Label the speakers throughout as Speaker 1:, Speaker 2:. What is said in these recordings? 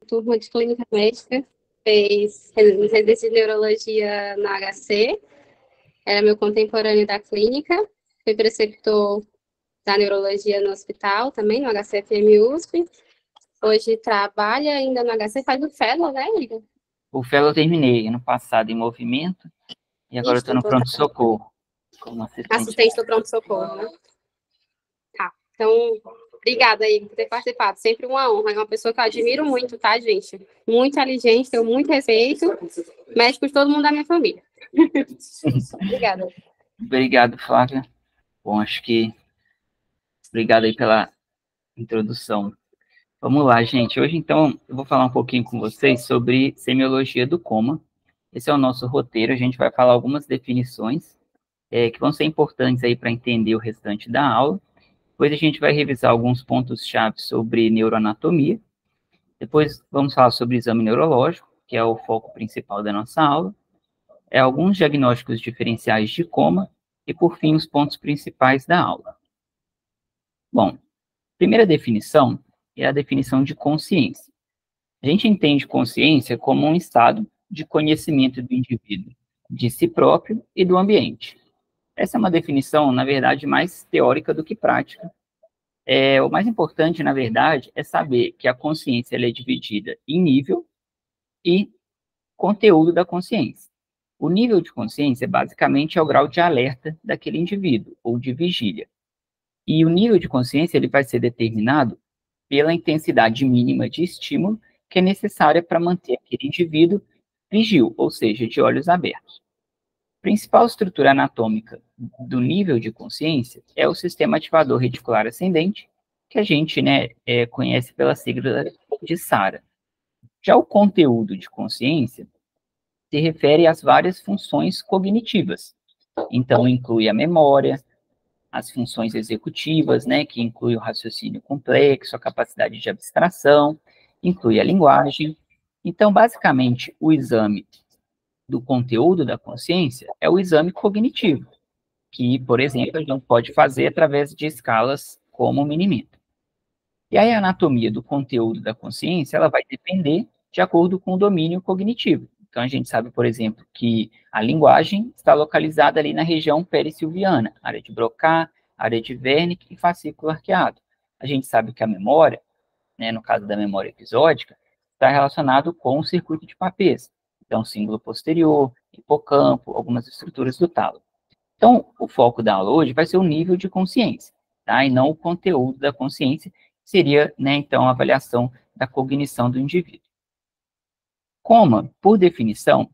Speaker 1: turma de clínica médica, fez residência de neurologia na HC, era meu contemporâneo da clínica, foi preceptor da neurologia no hospital, também no HCFM USP. Hoje trabalha ainda no HC, faz o fellow, né, Igor?
Speaker 2: O fellow eu terminei ano passado em movimento, e agora eu estou no pronto-socorro, como
Speaker 1: assistente do pronto-socorro, né? Tá, então, obrigada aí por ter participado, sempre uma honra, é uma pessoa que eu admiro muito, tá, gente? Muito inteligente, tenho muito respeito, médico de todo mundo da minha família. Obrigada.
Speaker 2: Obrigado, Flávia. Bom, acho que... Obrigado aí pela introdução. Vamos lá, gente. Hoje, então, eu vou falar um pouquinho com vocês sobre semiologia do coma. Esse é o nosso roteiro, a gente vai falar algumas definições que vão ser importantes aí para entender o restante da aula. Depois a gente vai revisar alguns pontos-chave sobre neuroanatomia. Depois vamos falar sobre exame neurológico, que é o foco principal da nossa aula. Alguns diagnósticos diferenciais de coma. E, por fim, os pontos principais da aula. Bom, primeira definição é a definição de consciência. A gente entende consciência como um estado de conhecimento do indivíduo, de si próprio e do ambiente. Essa é uma definição, na verdade, mais teórica do que prática. O mais importante, na verdade, é saber que a consciência ela é dividida em nível e conteúdo da consciência. O nível de consciência, basicamente, é o grau de alerta daquele indivíduo, ou de vigília. E o nível de consciência ele vai ser determinado pela intensidade mínima de estímulo que é necessária para manter aquele indivíduo vigil, ou seja, de olhos abertos. A principal estrutura anatômica do nível de consciência é o sistema ativador reticular ascendente, que a gente conhece pela sigla de SARA. Já o conteúdo de consciência se refere às várias funções cognitivas. Então, inclui a memória, as funções executivas, que inclui o raciocínio complexo, a capacidade de abstração, inclui a linguagem. Então, basicamente, o exame do conteúdo da consciência é o exame cognitivo, que, por exemplo, a gente pode fazer através de escalas como o Mini-Mentor. E aí a anatomia do conteúdo da consciência, ela vai depender de acordo com o domínio cognitivo. Então, a gente sabe, por exemplo, que a linguagem está localizada ali na região perissilviana, área de Broca, área de Wernicke e fascículo arqueado. A gente sabe que a memória, no caso da memória episódica, está relacionado com o circuito de Papez. Então, símbolo posterior, hipocampo, algumas estruturas do tálamo. Então, o foco da aula hoje vai ser o nível de consciência, tá? E não o conteúdo da consciência, seria, então, a avaliação da cognição do indivíduo. Coma, por definição,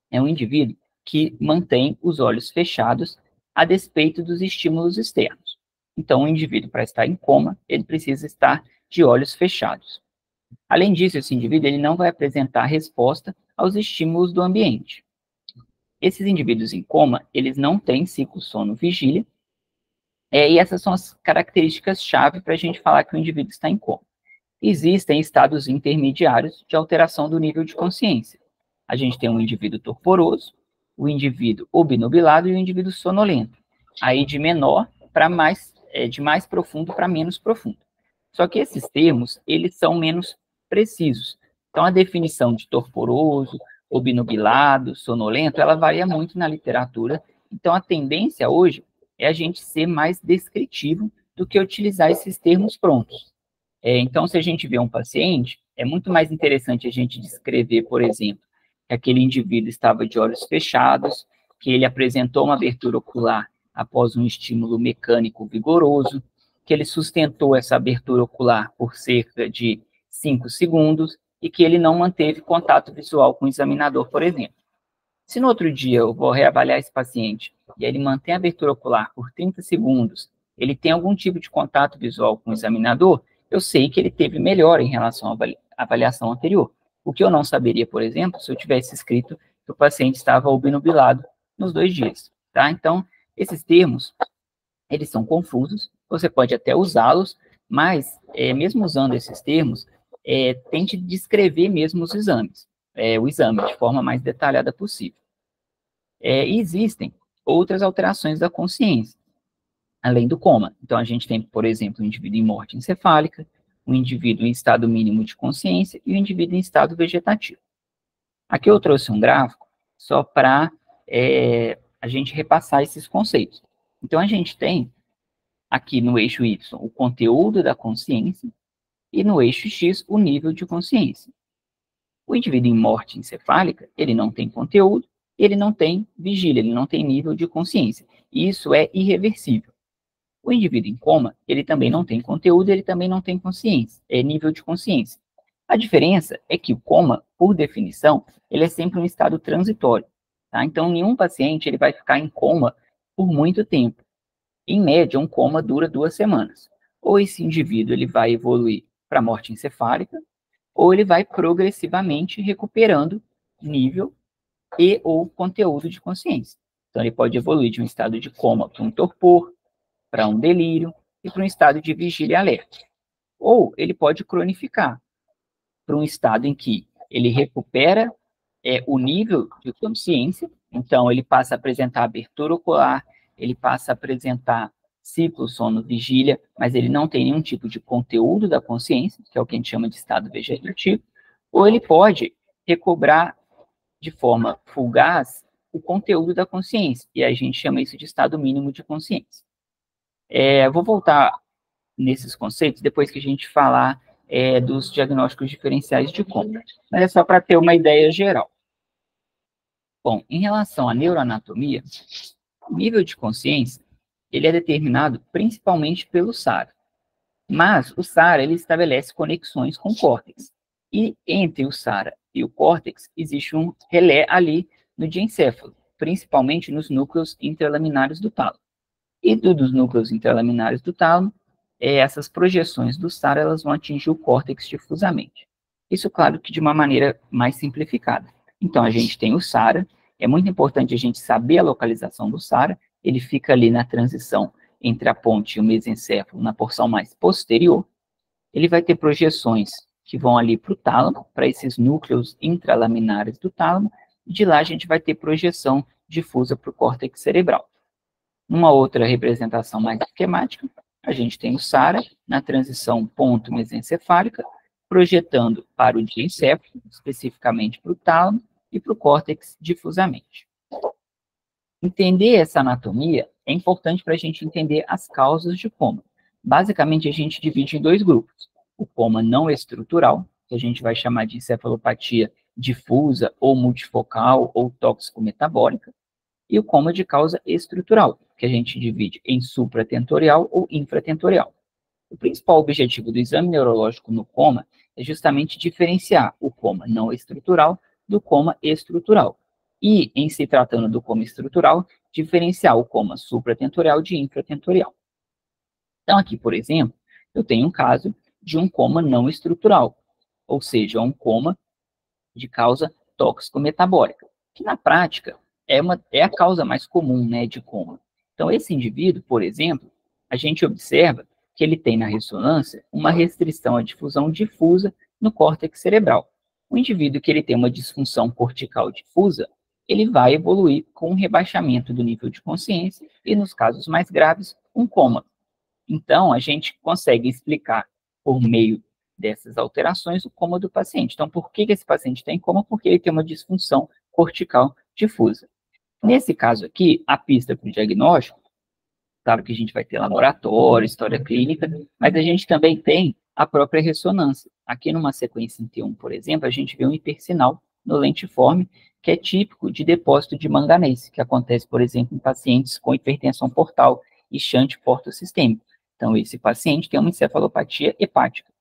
Speaker 2: é um indivíduo que mantém os olhos fechados a despeito dos estímulos externos. Então, o indivíduo, para estar em coma, ele precisa estar de olhos fechados. Além disso, esse indivíduo ele não vai apresentar resposta aos estímulos do ambiente. Esses indivíduos em coma, eles não têm ciclo sono-vigília, e essas são as características-chave para a gente falar que o indivíduo está em coma. Existem estados intermediários de alteração do nível de consciência. A gente tem um indivíduo torporoso, o indivíduo obnubilado e o indivíduo sonolento. Aí de menor para mais, de mais profundo para menos profundo. Só que esses termos, eles são menos precisos. Então, a definição de torporoso, obnubilado, sonolento, ela varia muito na literatura. Então, a tendência hoje é a gente ser mais descritivo do que utilizar esses termos prontos. Então, se a gente vê um paciente, é muito mais interessante a gente descrever, por exemplo, que aquele indivíduo estava de olhos fechados, que ele apresentou uma abertura ocular após um estímulo mecânico vigoroso, que ele sustentou essa abertura ocular por cerca de 5 segundos e que ele não manteve contato visual com o examinador, por exemplo. Se no outro dia eu vou reavaliar esse paciente e ele mantém a abertura ocular por 30 segundos, ele tem algum tipo de contato visual com o examinador, eu sei que ele teve melhora em relação à avaliação anterior. O que eu não saberia, por exemplo, se eu tivesse escrito que o paciente estava obnubilado nos 2 dias, tá? Então, esses termos, eles são confusos, você pode até usá-los, mas, mesmo usando esses termos, tente descrever mesmo os exames, o exame de forma mais detalhada possível. E existem outras alterações da consciência, além do coma. Então, a gente tem, por exemplo, o indivíduo em morte encefálica, o indivíduo em estado mínimo de consciência e o indivíduo em estado vegetativo. Aqui eu trouxe um gráfico só para a gente repassar esses conceitos. Então, a gente tem aqui no eixo Y o conteúdo da consciência e no eixo X o nível de consciência. O indivíduo em morte encefálica, ele não tem conteúdo, ele não tem vigília, ele não tem nível de consciência. E isso é irreversível. O indivíduo em coma, ele também não tem conteúdo, ele também não tem consciência, nível de consciência. A diferença é que o coma, por definição, ele é sempre um estado transitório. Tá? Então, nenhum paciente ele vai ficar em coma por muito tempo. Em média, um coma dura 2 semanas. Ou esse indivíduo ele vai evoluir para a morte encefálica, ou ele vai progressivamente recuperando nível e ou conteúdo de consciência. Então, ele pode evoluir de um estado de coma para um torpor, para um delírio e para um estado de vigília e alerta. Ou ele pode cronificar para um estado em que ele recupera o nível de consciência, então ele passa a apresentar abertura ocular, ele passa a apresentar ciclo sono-vigília, mas ele não tem nenhum tipo de conteúdo da consciência, que é o que a gente chama de estado vegetativo, ou ele pode recobrar de forma fugaz o conteúdo da consciência, e a gente chama isso de estado mínimo de consciência. Vou voltar nesses conceitos depois que a gente falar dos diagnósticos diferenciais de coma, mas é só para ter uma ideia geral. Bom, em relação à neuroanatomia, o nível de consciência ele é determinado principalmente pelo SARA, mas o SARA ele estabelece conexões com o córtex, e entre o SARA e o córtex existe um relé ali no diencéfalo, principalmente nos núcleos intralaminares do tálamo. E dos núcleos intralaminares do tálamo, essas projeções do SARA elas vão atingir o córtex difusamente. Isso, claro, que de uma maneira mais simplificada. Então, a gente tem o SARA, é muito importante a gente saber a localização do SARA, ele fica ali na transição entre a ponte e o mesencéfalo, na porção mais posterior. Ele vai ter projeções que vão ali para o tálamo, para esses núcleos intralaminares do tálamo, e de lá a gente vai ter projeção difusa para o córtex cerebral. Uma outra representação mais esquemática, a gente tem o SARA na transição ponto-mesencefálica, projetando para o diencéfalo, especificamente para o tálamo, e para o córtex difusamente. Entender essa anatomia é importante para a gente entender as causas de coma. Basicamente, a gente divide em 2 grupos. O coma não estrutural, que a gente vai chamar de encefalopatia difusa, ou multifocal, ou tóxico-metabólica, e o coma de causa estrutural, que a gente divide em supratentorial ou infratentorial. O principal objetivo do exame neurológico no coma é justamente diferenciar o coma não estrutural do coma estrutural. E, em se tratando do coma estrutural, diferenciar o coma supratentorial de infratentorial. Então, aqui, por exemplo, eu tenho um caso de um coma não estrutural, ou seja, um coma de causa tóxico-metabólica, que na prática é a causa mais comum, né, de coma. Então, esse indivíduo, por exemplo, a gente observa que ele tem na ressonância uma restrição à difusão difusa no córtex cerebral. O indivíduo que ele tem uma disfunção cortical difusa, ele vai evoluir com um rebaixamento do nível de consciência e, nos casos mais graves, um coma. Então, a gente consegue explicar por meio dessas alterações o coma do paciente. Então, por que esse paciente está em coma? Porque ele tem uma disfunção cortical difusa. Nesse caso aqui, a pista para o diagnóstico, claro que a gente vai ter laboratório, história clínica, mas a gente também tem a própria ressonância. Aqui numa sequência em T1, por exemplo, a gente vê um hipersinal no lentiforme, que é típico de depósito de manganês, que acontece, por exemplo, em pacientes com hipertensão portal e shunt portosistêmico. Então, esse paciente tem uma encefalopatia hepática.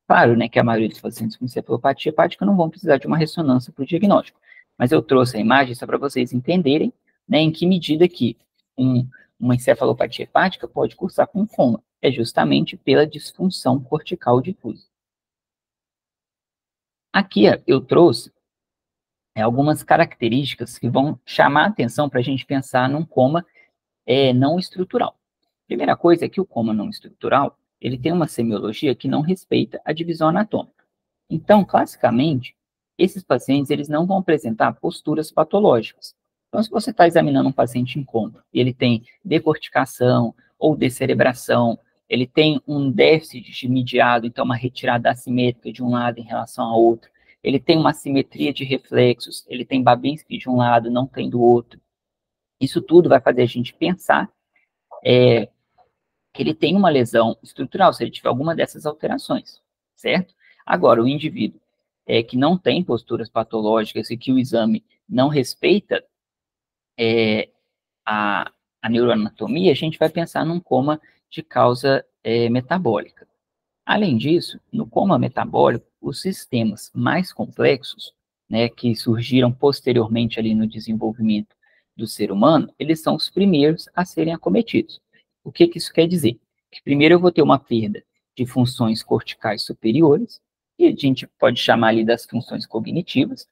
Speaker 2: Claro, né, que a maioria dos pacientes com encefalopatia hepática não vão precisar de uma ressonância para o diagnóstico, mas eu trouxe a imagem só para vocês entenderem, né, em que medida que uma encefalopatia hepática pode cursar com coma. É justamente pela disfunção cortical difusa. Aqui eu trouxe algumas características que vão chamar a atenção para a gente pensar num coma não estrutural. Primeira coisa é que o coma não estrutural, ele tem uma semiologia que não respeita a divisão anatômica. Então, classicamente, esses pacientes eles não vão apresentar posturas patológicas. Então, se você está examinando um paciente em coma e ele tem decorticação ou descerebração ele tem um déficit mediado, então uma retirada assimétrica de um lado em relação ao outro, ele tem uma assimetria de reflexos, ele tem Babinski de um lado, não tem do outro. Isso tudo vai fazer a gente pensar que ele tem uma lesão estrutural, se ele tiver alguma dessas alterações, certo? Agora, o indivíduo que não tem posturas patológicas e que o exame não respeita a, a neuroanatomia, a gente vai pensar num coma de causa metabólica. Além disso, no coma metabólico, os sistemas mais complexos, né, que surgiram posteriormente ali no desenvolvimento do ser humano, eles são os primeiros a serem acometidos. O que isso quer dizer? Que primeiro eu vou ter uma perda de funções corticais superiores, e a gente pode chamar ali das funções cognitivas.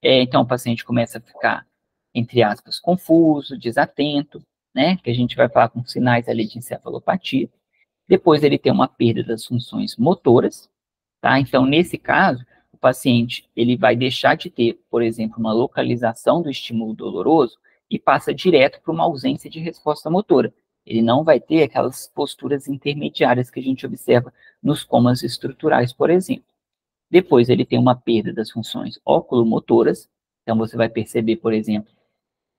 Speaker 2: Então, o paciente começa a ficar, entre aspas, confuso, desatento, né, que a gente vai falar com sinais ali de encefalopatia. Depois ele tem uma perda das funções motoras, tá? Então, nesse caso, o paciente ele vai deixar de ter, por exemplo, uma localização do estímulo doloroso e passa direto para uma ausência de resposta motora. Ele não vai ter aquelas posturas intermediárias que a gente observa nos comas estruturais, por exemplo. Depois ele tem uma perda das funções oculomotoras, então você vai perceber, por exemplo,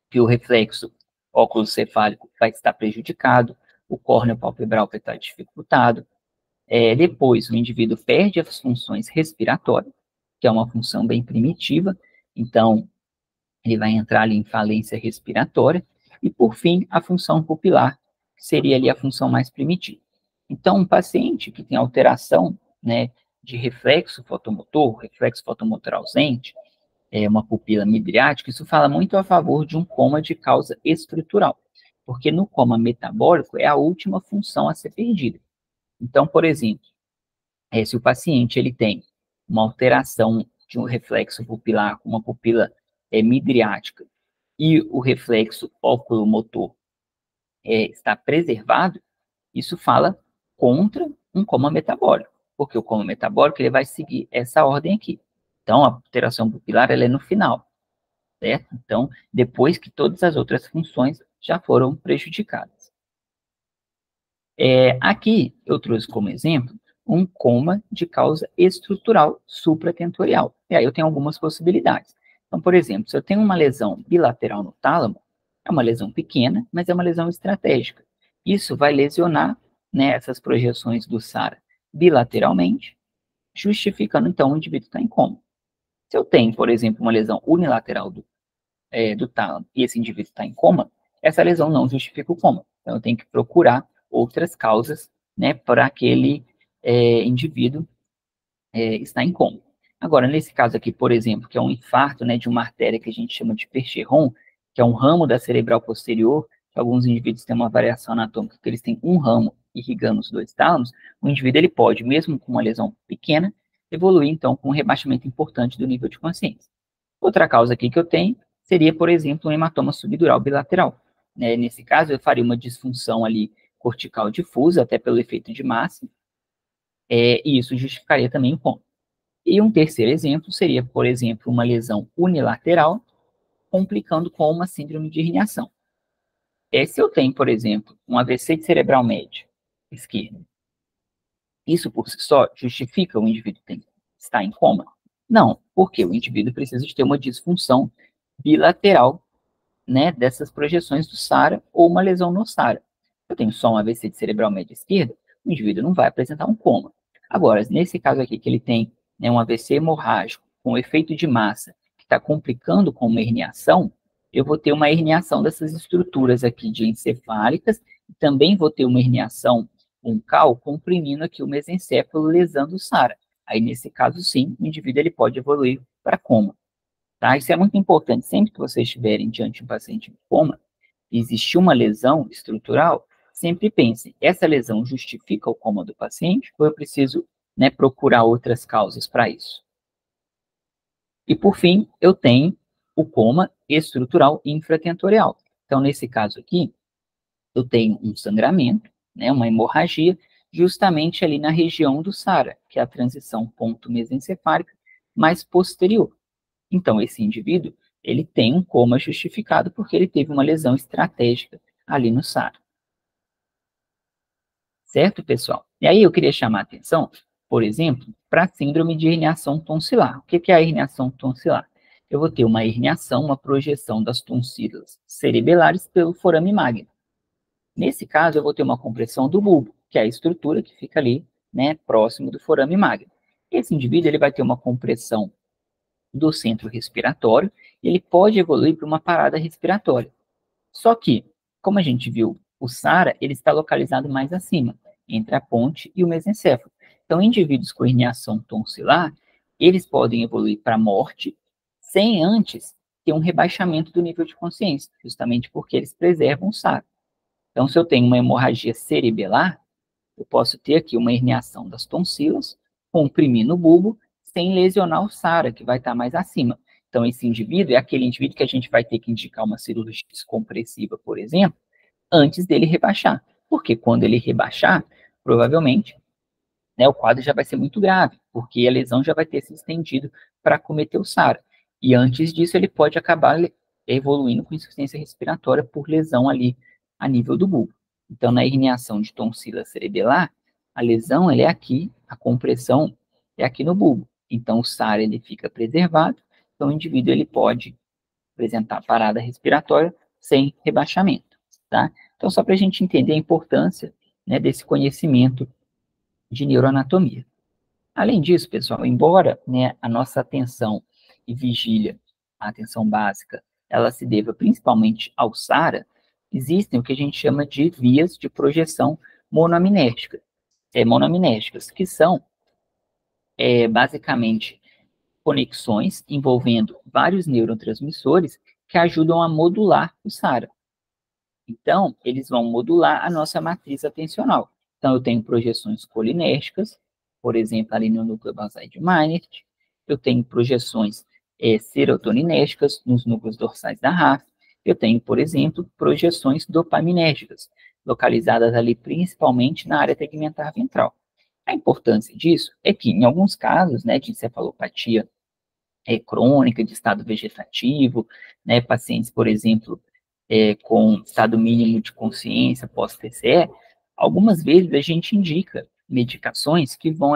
Speaker 2: que o reflexo óculo-cefálico vai estar prejudicado, o córneo palpebral vai estar dificultado. Depois, o indivíduo perde as funções respiratórias, que é uma função bem primitiva, então ele vai entrar ali em falência respiratória, e por fim, a função pupilar, que seria ali a função mais primitiva. Então, um paciente que tem alteração, né, de reflexo fotomotor ausente, uma pupila midriática, isso fala muito a favor de um coma de causa estrutural, porque no coma metabólico é a última função a ser perdida. Então, por exemplo, se o paciente ele tem uma alteração de um reflexo pupilar, uma pupila midriática, e o reflexo oculomotor está preservado, isso fala contra um coma metabólico, porque o coma metabólico ele vai seguir essa ordem aqui. Então, a alteração pupilar ela é no final, certo? Então, depois que todas as outras funções já foram prejudicadas. Aqui eu trouxe como exemplo um coma de causa estrutural supratentorial. E aí eu tenho algumas possibilidades. Então, por exemplo, se eu tenho uma lesão bilateral no tálamo, é uma lesão pequena, mas é uma lesão estratégica. Isso vai lesionar, né, essas projeções do SARA bilateralmente, justificando, então, o indivíduo estar em coma. Se eu tenho, por exemplo, uma lesão unilateral do tálamo e esse indivíduo está em coma, essa lesão não justifica o coma. Então, eu tenho que procurar outras causas, né, para aquele indivíduo estar em coma. Agora, nesse caso aqui, por exemplo, que é um infarto, né, de uma artéria que a gente chama de Percheron, que é um ramo da cerebral posterior, que alguns indivíduos têm uma variação anatômica, que eles têm um ramo irrigando os dois tálamos, o indivíduo ele pode, mesmo com uma lesão pequena, evoluir, então, com um rebaixamento importante do nível de consciência. Outra causa aqui que eu tenho seria, por exemplo, um hematoma subdural bilateral. Nesse caso, eu faria uma disfunção ali cortical difusa, até pelo efeito de massa, e isso justificaria também o coma. E um terceiro exemplo seria, por exemplo, uma lesão unilateral, complicando com uma síndrome de herniação. Se eu tenho, por exemplo, um AVC de cerebral médio esquerdo, isso por si só justifica o indivíduo estar em coma? Não, porque o indivíduo precisa de ter uma disfunção bilateral, né, dessas projeções do SARA ou uma lesão no SARA. Eu tenho só um AVC de cerebral média esquerda, o indivíduo não vai apresentar um coma. Agora, nesse caso aqui, que ele tem, né, um AVC hemorrágico com efeito de massa, que está complicando com uma herniação, eu vou ter uma herniação dessas estruturas aqui de encefálicas, e também vou ter uma herniação uncal comprimindo aqui o mesencéfalo, lesando o SARA. Aí, nesse caso, sim, o indivíduo ele pode evoluir para coma. Tá? Isso é muito importante. Sempre que vocês estiverem diante de um paciente em coma, e existiu uma lesão estrutural, sempre pense, essa lesão justifica o coma do paciente ou eu preciso, né, procurar outras causas para isso? E, por fim, eu tenho o coma estrutural infratentorial. Então, nesse caso aqui, eu tenho um sangramento, né, uma hemorragia, justamente ali na região do SARA, que é a transição ponto-mesencefálica mais posterior. Então, esse indivíduo, ele tem um coma justificado porque ele teve uma lesão estratégica ali no SARA. Certo, pessoal? E aí eu queria chamar a atenção, por exemplo, para a síndrome de herniação tonsilar. O que é a herniação tonsilar? Eu vou ter uma herniação, uma projeção das tonsilas cerebelares pelo forame magno. Nesse caso, eu vou ter uma compressão do bulbo, que é a estrutura que fica ali, né, próximo do forame magno. Esse indivíduo ele vai ter uma compressão do centro respiratório, e ele pode evoluir para uma parada respiratória. Só que, como a gente viu, o SARA ele está localizado mais acima, entre a ponte e o mesencéfalo. Então, indivíduos com herniação tonsilar, eles podem evoluir para a morte sem antes ter um rebaixamento do nível de consciência, justamente porque eles preservam o SARA. Então, se eu tenho uma hemorragia cerebelar, eu posso ter aqui uma herniação das tonsilas, comprimir no bulbo, sem lesionar o SARA, que vai estar mais acima. Então, esse indivíduo é aquele indivíduo que a gente vai ter que indicar uma cirurgia descompressiva, por exemplo, antes dele rebaixar. Porque quando ele rebaixar, provavelmente, né, o quadro já vai ser muito grave, porque a lesão já vai ter se estendido para cometer o SARA. E antes disso, ele pode acabar evoluindo com insuficiência respiratória por lesão ali a nível do bulbo. Então, na herniação de tonsila cerebelar, a lesão é aqui, a compressão é aqui no bulbo. Então, o SARA ele fica preservado, então o indivíduo ele pode apresentar parada respiratória sem rebaixamento, tá? Então, só para a gente entender a importância, né, desse conhecimento de neuroanatomia. Além disso, pessoal, embora, né, a nossa atenção e vigília, a atenção básica, ela se deva principalmente ao SARA, existem o que a gente chama de vias de projeção monoamnésticas, que são basicamente conexões envolvendo vários neurotransmissores que ajudam a modular o SARA. Então, eles vão modular a nossa matriz atencional. Então, eu tenho projeções colinérgicas, por exemplo, ali no núcleo basal de Meinert. Eu tenho projeções serotoninérgicas nos núcleos dorsais da RAF. Eu tenho, por exemplo, projeções dopaminérgicas, localizadas ali principalmente na área tegmentar ventral. A importância disso é que, em alguns casos, né, de encefalopatia crônica, de estado vegetativo, né, pacientes, por exemplo, com estado mínimo de consciência pós-TCE, algumas vezes a gente indica medicações que vão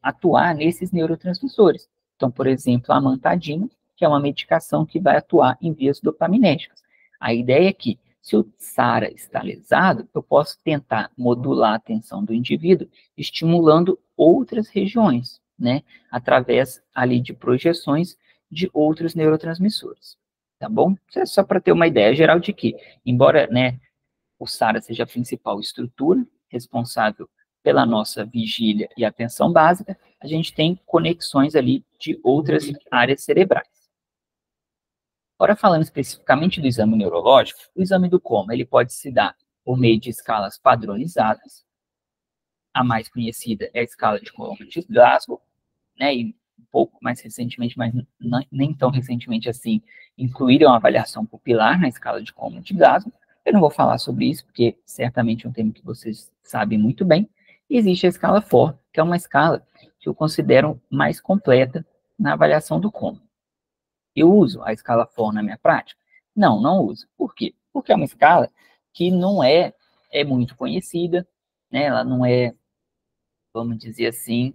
Speaker 2: atuar nesses neurotransmissores. Então, por exemplo, a amantadina, que é uma medicação que vai atuar em vias dopaminérgicas. A ideia é que, se o SARA está lesado, eu posso tentar modular a atenção do indivíduo, estimulando outras regiões, né, através ali de projeções de outros neurotransmissores, tá bom? Isso é só para ter uma ideia geral de que, embora, né, o SARA seja a principal estrutura responsável pela nossa vigília e atenção básica, a gente tem conexões ali de outras áreas cerebrais. Agora, falando especificamente do exame neurológico, o exame do coma, ele pode se dar por meio de escalas padronizadas. A mais conhecida é a escala de Coleman de Glasgow, né, e um pouco mais recentemente, mas nem tão recentemente assim, incluíram a avaliação pupilar na escala de Coleman de Glasgow. Eu não vou falar sobre isso, porque certamente é um tema que vocês sabem muito bem. E existe a escala FOR, que é uma escala que eu considero mais completa na avaliação do coma. Eu uso a escala FOR na minha prática? Não, não uso. Por quê? Porque é uma escala que não é muito conhecida, né? Ela não é, vamos dizer assim,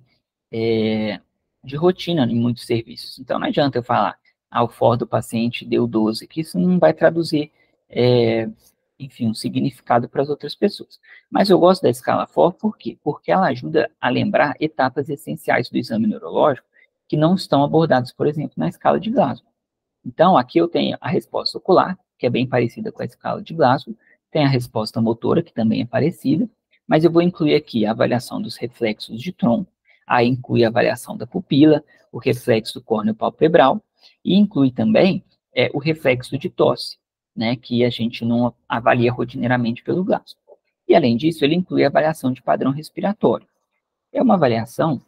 Speaker 2: de rotina em muitos serviços. Então, não adianta eu falar, o FOR do paciente deu 12, que isso não vai traduzir, enfim, um significado para as outras pessoas. Mas eu gosto da escala FOR, por quê? Porque ela ajuda a lembrar etapas essenciais do exame neurológico que não estão abordadas, por exemplo, na escala de Glasgow. Então, aqui eu tenho a resposta ocular, que é bem parecida com a escala de Glasgow, tem a resposta motora, que também é parecida, mas eu vou incluir aqui a avaliação dos reflexos de tronco, aí inclui a avaliação da pupila, o reflexo córneo-palpebral, e inclui também o reflexo de tosse, né, que a gente não avalia rotineiramente pelo Glasgow. E, além disso, ele inclui a avaliação de padrão respiratório. É uma avaliação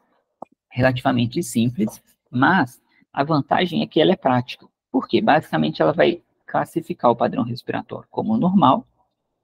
Speaker 2: relativamente simples, mas a vantagem é que ela é prática. Por quê? Basicamente, ela vai classificar o padrão respiratório como normal,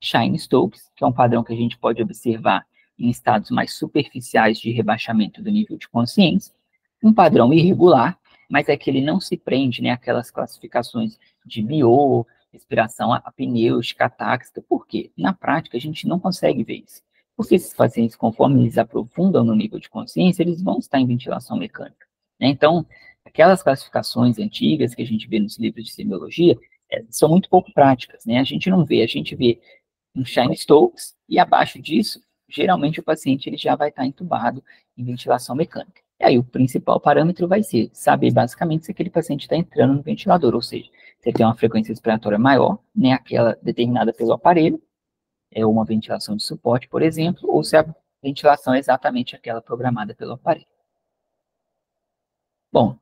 Speaker 2: Chine-Stokes, que é um padrão que a gente pode observar em estados mais superficiais de rebaixamento do nível de consciência, um padrão irregular, mas é que ele não se prende, né, àquelas classificações de BIO, respiração apnêutica, atáxica. Por quê? Na prática, a gente não consegue ver isso. Porque esses pacientes, conforme eles aprofundam no nível de consciência, eles vão estar em ventilação mecânica, né? Então, aquelas classificações antigas que a gente vê nos livros de semiologia são muito pouco práticas, né? A gente não vê, a gente vê um Cheyne-Stokes e abaixo disso, geralmente o paciente ele já vai estar entubado em ventilação mecânica. E aí o principal parâmetro vai ser saber basicamente se aquele paciente está entrando no ventilador, ou seja, se ele tem uma frequência respiratória maior, né, aquela determinada pelo aparelho, uma ventilação de suporte, por exemplo, ou se a ventilação é exatamente aquela programada pelo aparelho. Bom,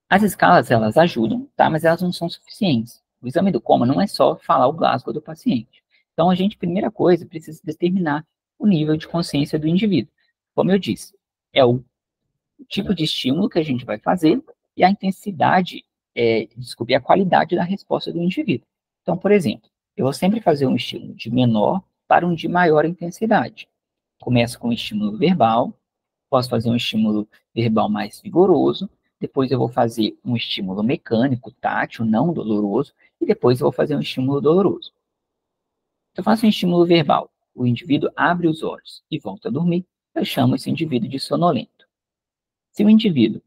Speaker 2: as escalas, elas ajudam, tá? Mas elas não são suficientes. O exame do coma não é só falar o Glasgow do paciente. Então, a gente, primeira coisa, precisa determinar o nível de consciência do indivíduo. Como eu disse, é o tipo de estímulo que a gente vai fazer e a intensidade, descobrir a qualidade da resposta do indivíduo. Então, por exemplo, eu vou sempre fazer um estímulo de menor para um de maior intensidade. Começo com um estímulo verbal, posso fazer um estímulo verbal mais vigoroso, depois eu vou fazer um estímulo mecânico, tátil, não doloroso, e depois eu vou fazer um estímulo doloroso. Se eu faço um estímulo verbal, o indivíduo abre os olhos e volta a dormir, eu chamo esse indivíduo de sonolento. Se o indivíduo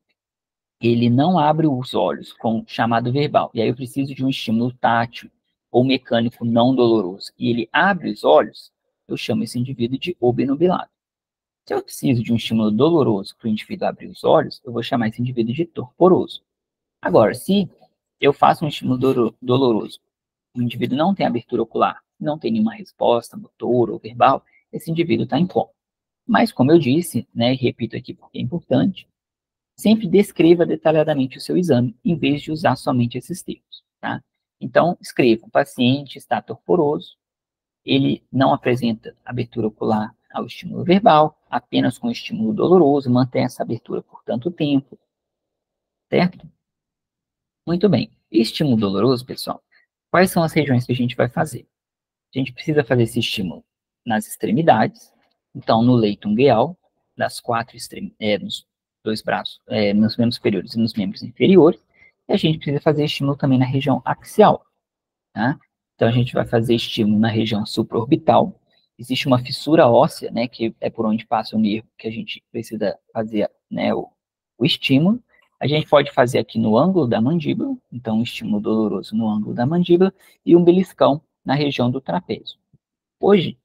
Speaker 2: ele não abre os olhos com chamado verbal, e aí eu preciso de um estímulo tátil ou mecânico não doloroso, e ele abre os olhos, eu chamo esse indivíduo de obnubilado. Se eu preciso de um estímulo doloroso para o indivíduo abrir os olhos, eu vou chamar esse indivíduo de torporoso. Agora, se eu faço um estímulo doloroso, o indivíduo não tem abertura ocular, não tem nenhuma resposta motora ou verbal, esse indivíduo está em coma. Mas, como eu disse, né, e repito aqui porque é importante, sempre descreva detalhadamente o seu exame, em vez de usar somente esses termos, tá? Então, escreva, o paciente está torporoso, ele não apresenta abertura ocular ao estímulo verbal, apenas com estímulo doloroso, mantém essa abertura por tanto tempo, certo? Muito bem. Estímulo doloroso, pessoal, quais são as regiões que a gente vai fazer? A gente precisa fazer esse estímulo nas extremidades, então no leito ungueal, das quatro extremidades, nos dois braços, nos membros superiores e nos membros inferiores, e a gente precisa fazer estímulo também na região axial, tá? Então, a gente vai fazer estímulo na região supraorbital. Existe uma fissura óssea, né, que é por onde passa o nervo, que a gente precisa fazer, né, o estímulo. A gente pode fazer aqui no ângulo da mandíbula, então, um estímulo doloroso no ângulo da mandíbula, e um beliscão na região do trapézio. Hoje,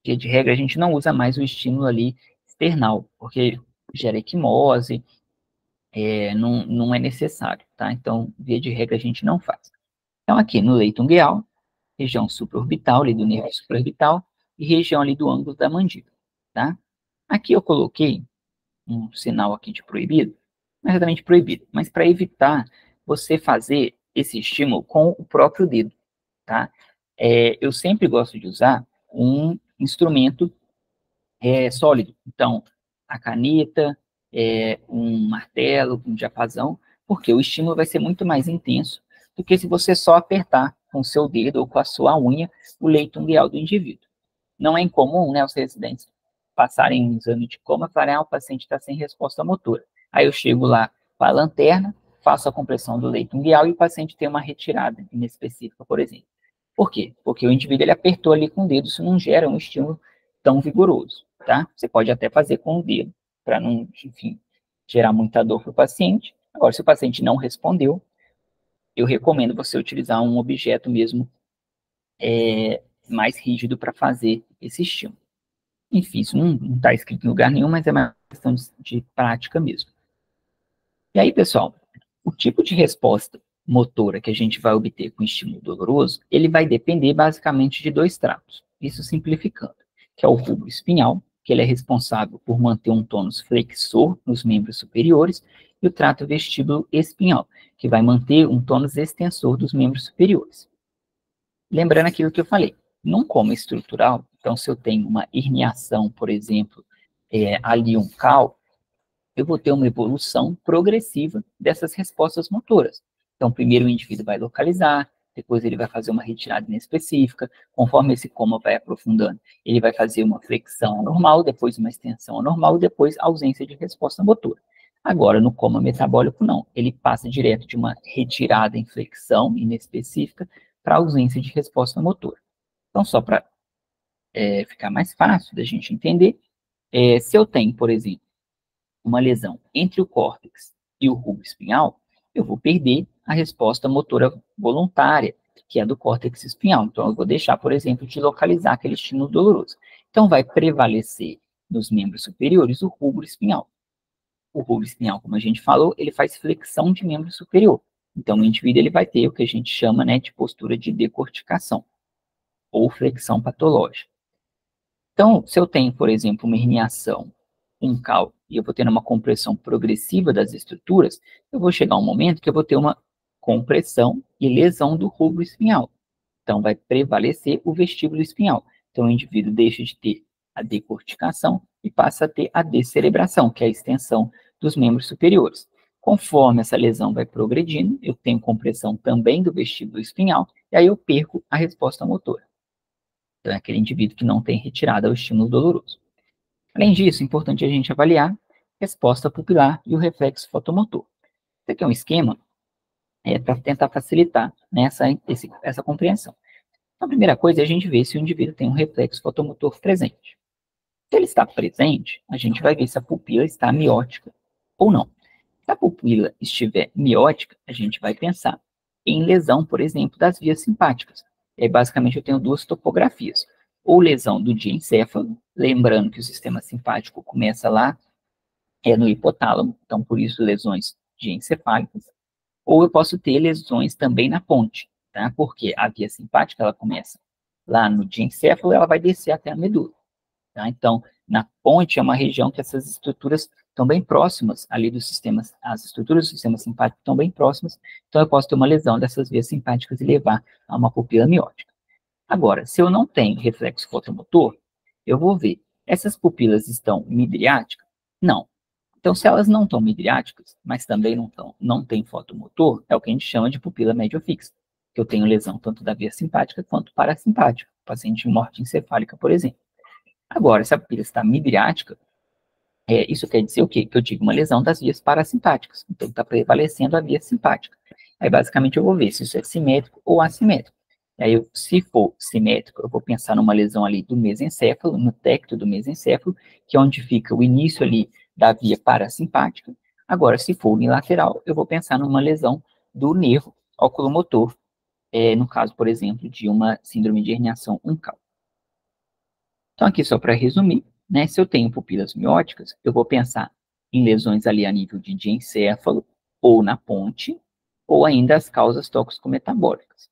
Speaker 2: via de regra, a gente não usa mais o estímulo ali external, porque gera equimose, não é necessário, tá? Então, via de regra, a gente não faz. Então, aqui no leito ungueal, região supraorbital, ali do nervo supraorbital, e região ali do ângulo da mandíbula, tá? Aqui eu coloquei um sinal aqui de proibido, não é exatamente proibido, mas para evitar você fazer esse estímulo com o próprio dedo, tá? Eu sempre gosto de usar um instrumento sólido, então, a caneta, um martelo, um diapasão, porque o estímulo vai ser muito mais intenso do que se você só apertar com o seu dedo ou com a sua unha o leito ungueal do indivíduo. Não é incomum, né, os residentes passarem um exame de coma e falarem, o paciente está sem resposta motora. Aí eu chego lá com a lanterna, faço a compressão do leito ungueal e o paciente tem uma retirada inespecífica, por exemplo. Por quê? Porque o indivíduo ele apertou ali com o dedo, isso não gera um estímulo tão vigoroso, tá? Você pode até fazer com o dedo, para não, enfim, gerar muita dor para o paciente. Agora, se o paciente não respondeu, eu recomendo você utilizar um objeto mesmo mais rígido para fazer esse estímulo. Enfim, isso não está escrito em lugar nenhum, mas é uma questão de prática mesmo. E aí, pessoal, o tipo de resposta motora que a gente vai obter com estímulo doloroso, ele vai depender basicamente de dois tratos, isso simplificando, que é o bulbo espinhal, que ele é responsável por manter um tônus flexor nos membros superiores, e o trato vestíbulo espinhal, que vai manter um tônus extensor dos membros superiores. Lembrando aquilo que eu falei, num coma estrutural, então se eu tenho uma herniação, por exemplo, ali um cal, eu vou ter uma evolução progressiva dessas respostas motoras. Então, primeiro o indivíduo vai localizar, depois ele vai fazer uma retirada inespecífica, conforme esse coma vai aprofundando, ele vai fazer uma flexão anormal, depois uma extensão anormal, e depois ausência de resposta motora. Agora, no coma metabólico, não. Ele passa direto de uma retirada em flexão inespecífica para ausência de resposta motora. Então, só para ficar mais fácil da gente entender, se eu tenho, por exemplo, uma lesão entre o córtex e o bulbo espinhal, eu vou perder a resposta motora voluntária, que é do córtex espinhal. Então, eu vou deixar, por exemplo, de localizar aquele estímulo doloroso. Então, vai prevalecer nos membros superiores o rubro espinhal. O rubro espinhal, como a gente falou, ele faz flexão de membro superior. Então, o indivíduo ele vai ter o que a gente chama, né, de postura de decorticação, ou flexão patológica. Então, se eu tenho, por exemplo, uma herniação uncal e eu vou ter uma compressão progressiva das estruturas, eu vou chegar a um momento que eu vou ter uma compressão e lesão do rubro espinhal. Então, vai prevalecer o vestíbulo espinhal. Então, o indivíduo deixa de ter a decorticação e passa a ter a descerebração, que é a extensão dos membros superiores. Conforme essa lesão vai progredindo, eu tenho compressão também do vestíbulo espinhal, e aí eu perco a resposta motora. Então, é aquele indivíduo que não tem retirada ao estímulo doloroso. Além disso, é importante a gente avaliar a resposta pupilar e o reflexo fotomotor. Esse aqui é um esquema para tentar facilitar, né, essa compreensão. Então, a primeira coisa é a gente ver se o indivíduo tem um reflexo fotomotor presente. Se ele está presente, a gente vai ver se a pupila está miótica ou não. Se a pupila estiver miótica, a gente vai pensar em lesão, por exemplo, das vias simpáticas. E aí, basicamente, eu tenho duas topografias. Ou lesão do diencéfalo, lembrando que o sistema simpático começa lá no hipotálamo, então, por isso, lesões diencefálicas. Ou eu posso ter lesões também na ponte, tá? Porque a via simpática, ela começa lá no diencéfalo, ela vai descer até a medula. Tá? Então, na ponte é uma região que essas estruturas estão bem próximas ali dos sistemas, as estruturas do sistema simpático estão bem próximas, então eu posso ter uma lesão dessas vias simpáticas e levar a uma pupila miótica. Agora, se eu não tenho reflexo fotomotor, eu vou ver, essas pupilas estão midriáticas? Não. Então, se elas não estão midriáticas, mas também não têm fotomotor, é o que a gente chama de pupila médio-fixa, que eu tenho lesão tanto da via simpática quanto parasimpática, paciente de morte encefálica, por exemplo. Agora, se a pupila está midriática, isso quer dizer o quê? Que eu tive uma lesão das vias parasimpáticas. Então, está prevalecendo a via simpática. Aí, basicamente, eu vou ver se isso é simétrico ou assimétrico. Aí, se for simétrico, eu vou pensar numa lesão ali do mesencéfalo, no tecto do mesencéfalo, que é onde fica o início ali da via parasimpática. Agora, se for unilateral, eu vou pensar numa lesão do nervo oculomotor, no caso, por exemplo, de uma síndrome de herniação uncal. Então, aqui só para resumir, né, se eu tenho pupilas mióticas, eu vou pensar em lesões ali a nível de diencéfalo, ou na ponte, ou ainda as causas tóxico-metabólicas,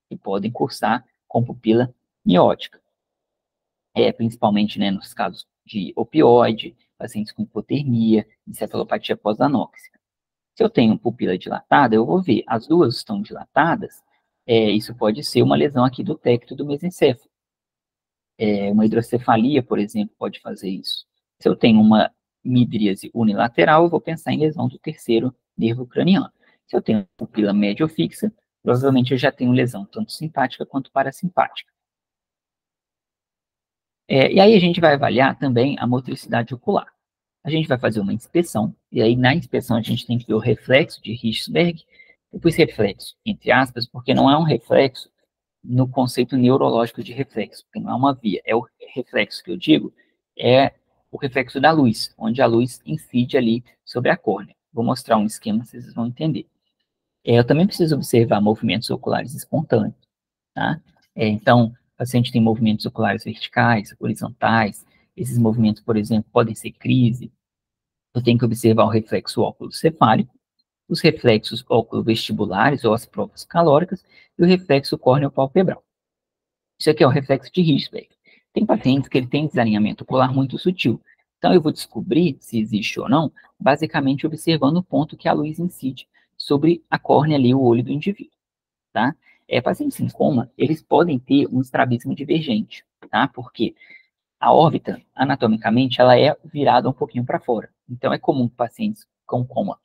Speaker 2: que podem cursar com pupila miótica. Principalmente, né, nos casos de opioide, pacientes com hipotermia, encefalopatia pós-anóxica. Se eu tenho pupila dilatada, eu vou ver, as duas estão dilatadas, isso pode ser uma lesão aqui do tecto do mesencéfalo. Uma hidrocefalia, por exemplo, pode fazer isso. Se eu tenho uma midríase unilateral, eu vou pensar em lesão do terceiro nervo craniano. Se eu tenho pupila médio fixa, provavelmente eu já tenho lesão tanto simpática quanto parasimpática. E aí a gente vai avaliar também a motricidade ocular. A gente vai fazer uma inspeção, e aí na inspeção a gente tem que ver o reflexo de Hirschberg, depois reflexo, entre aspas, porque não é um reflexo no conceito neurológico de reflexo, porque não é uma via, é o reflexo que eu digo, é o reflexo da luz, onde a luz incide ali sobre a córnea. Vou mostrar um esquema, vocês vão entender. Eu também preciso observar movimentos oculares espontâneos, tá? Então, o paciente tem movimentos oculares verticais, horizontais, esses movimentos, por exemplo, podem ser crise. Eu tenho que observar o reflexo óculo-cefálico, os reflexos óculo-vestibulares ou as provas calóricas e o reflexo córneo-palpebral. Isso aqui é o reflexo de Hirschberg. Tem pacientes que ele tem desalinhamento ocular muito sutil. Então, eu vou descobrir se existe ou não, basicamente observando o ponto que a luz incide sobre a córnea ali, o olho do indivíduo, tá? Pacientes em coma, eles podem ter um estrabismo divergente, tá? Porque a órbita, anatomicamente, ela é virada um pouquinho para fora. Então, é comum que pacientes com coma,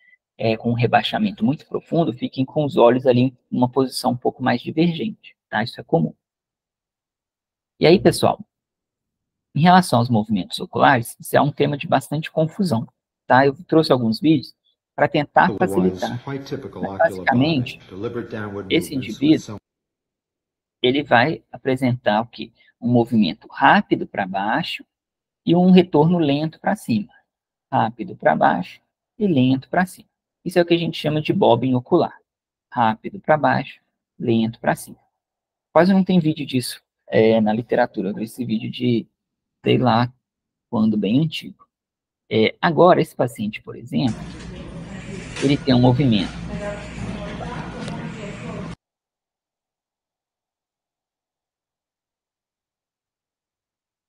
Speaker 2: com um rebaixamento muito profundo, fiquem com os olhos ali em uma posição um pouco mais divergente, tá? Isso é comum. E aí, pessoal, em relação aos movimentos oculares, isso é um tema de bastante confusão, tá? Eu trouxe alguns vídeos para tentar facilitar. Mas, basicamente, esse indivíduo, ele vai apresentar o quê? um movimento rápido para baixo e um retorno lento para cima. Rápido para baixo e lento para cima. Isso é o que a gente chama de bobbing ocular. Rápido para baixo, lento para cima. Quase não tem vídeo disso na literatura. Eu vi esse vídeo de, sei lá, quando bem antigo. Agora, esse paciente, por exemplo, ele tem um movimento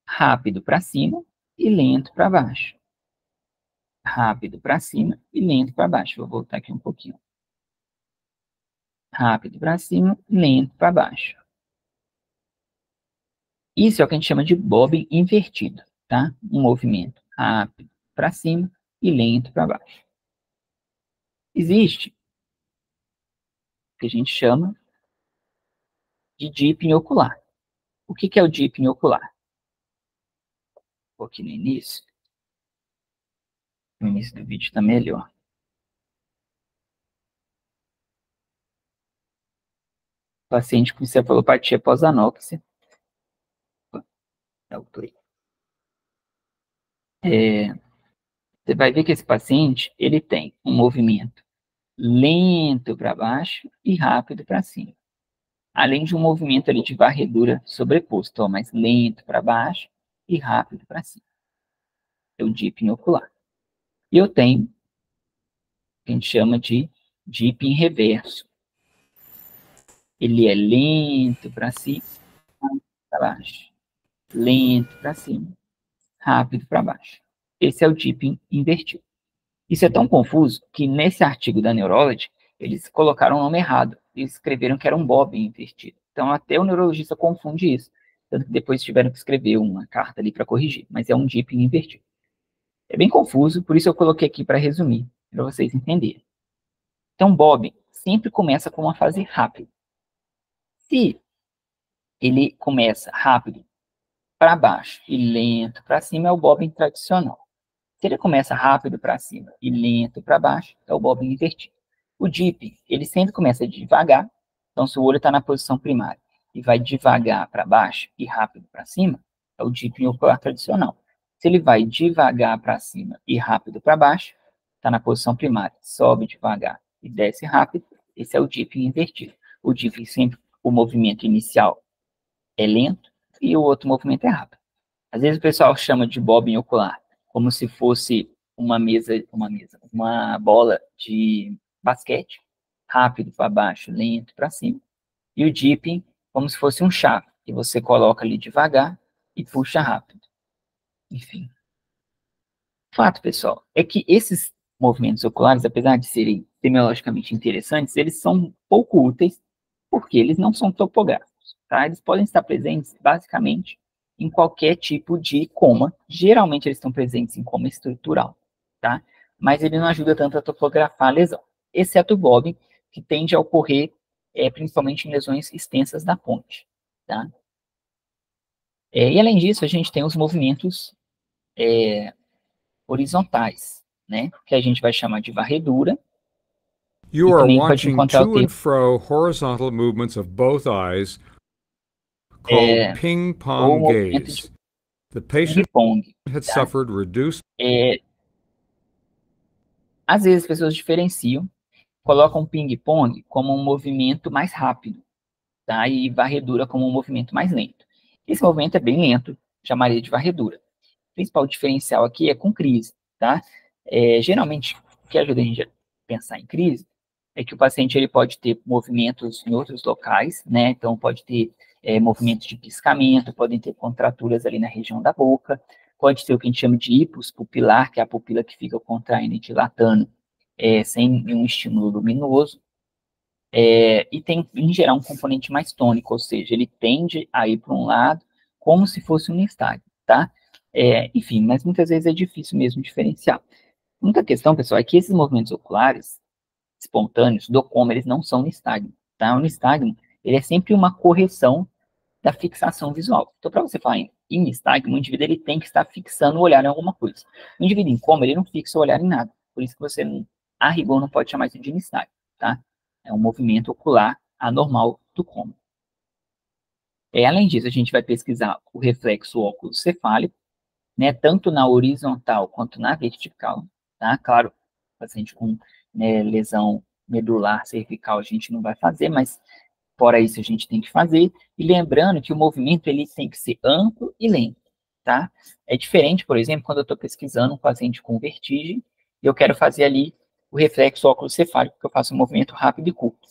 Speaker 2: rápido para cima e lento para baixo. Rápido para cima e lento para baixo. Vou voltar aqui um pouquinho. Rápido para cima, lento para baixo. Isso é o que a gente chama de bobbing invertido, tá? Um movimento rápido para cima e lento para baixo. Existe o que a gente chama de dipping ocular. O que é o dipping ocular? Vou aqui no início. No início do vídeo está melhor. Paciente com encefalopatia pós-anóxia. Você vai ver que esse paciente, ele tem um movimento lento para baixo e rápido para cima. Além de um movimento ali de varredura sobreposto, mas lento para baixo e rápido para cima. É o dipping ocular. E eu tenho o que a gente chama de dipping reverso. Ele é lento para cima, para baixo. Lento para cima, rápido para baixo. Esse é o dipping invertido. Isso é tão confuso que nesse artigo da Neurology, eles colocaram o nome errado. Eles escreveram que era um bobbing invertido. Então, até o neurologista confunde isso. Tanto que depois tiveram que escrever uma carta ali para corrigir. Mas é um dipping invertido. É bem confuso, por isso eu coloquei aqui para resumir, para vocês entenderem. Então, bobbing sempre começa com uma fase rápida. Se ele começa rápido para baixo e lento para cima, é o bobbing tradicional. Se ele começa rápido para cima e lento para baixo, é o bobbing invertido. O dipping, ele sempre começa devagar. Então, se o olho está na posição primária e vai devagar para baixo e rápido para cima, é o dipping ocular tradicional. Se ele vai devagar para cima e rápido para baixo, está na posição primária, sobe devagar e desce rápido, esse é o dipping invertido. O dipping sempre, o movimento inicial é lento e o outro movimento é rápido. Às vezes o pessoal chama de bobbing ocular como se fosse uma bola de basquete, rápido para baixo, lento para cima, e o dipping como se fosse um chá, que você coloca ali devagar e puxa rápido. Enfim. O fato, pessoal, é que esses movimentos oculares, apesar de serem semiologicamente interessantes, eles são pouco úteis porque eles não são topográficos, tá? Eles podem estar presentes, basicamente, em qualquer tipo de coma. Geralmente, eles estão presentes em coma estrutural, tá? Mas ele não ajuda tanto a topografar a lesão, exceto o bobbing, que tende a ocorrer principalmente em lesões extensas da ponte, tá? E, além disso, a gente tem os movimentos horizontais, né? Que a gente vai chamar de varredura.
Speaker 3: You are watching to and fro horizontal movements of both eyes called ping-pong gaze. The patient had suffered reduced...
Speaker 2: Às vezes as pessoas diferenciam, colocam ping-pong como um movimento mais rápido, tá? E varredura como um movimento mais lento. Esse movimento é bem lento, chamaria de varredura. O principal diferencial aqui é com crise, tá? Geralmente, o que ajuda a gente a pensar em crise é que o paciente ele pode ter movimentos em outros locais, né? Então, pode ter movimentos de piscamento, podem ter contraturas ali na região da boca, pode ter o que a gente chama de hipos pupilar, que é a pupila que fica contraindo e dilatando sem nenhum estímulo luminoso. E tem, em geral, um componente mais tônico, ou seja, ele tende a ir para um lado como se fosse um nistagmo, tá? Enfim, mas muitas vezes é difícil mesmo diferenciar. A única questão, pessoal, é que esses movimentos oculares espontâneos do coma, eles não são nistagmo, tá? O nistagmo, ele é sempre uma correção da fixação visual. Então, para você falar em nistagmo, o indivíduo ele tem que estar fixando o olhar em alguma coisa. O indivíduo em coma, ele não fixa o olhar em nada. Por isso que você, a rigor, não pode chamar isso de nistagmo, tá? É um movimento ocular anormal do coma. Além disso, a gente vai pesquisar o reflexo óculo-cefálico, né, tanto na horizontal quanto na vertical, tá? Claro, paciente com, né, lesão medular cervical a gente não vai fazer, mas fora isso a gente tem que fazer. E lembrando que o movimento ele tem que ser amplo e lento, tá? É diferente, por exemplo, quando eu estou pesquisando um paciente com vertigem e eu quero fazer ali o reflexo óculo-cefálico, que eu faço um movimento rápido e curto.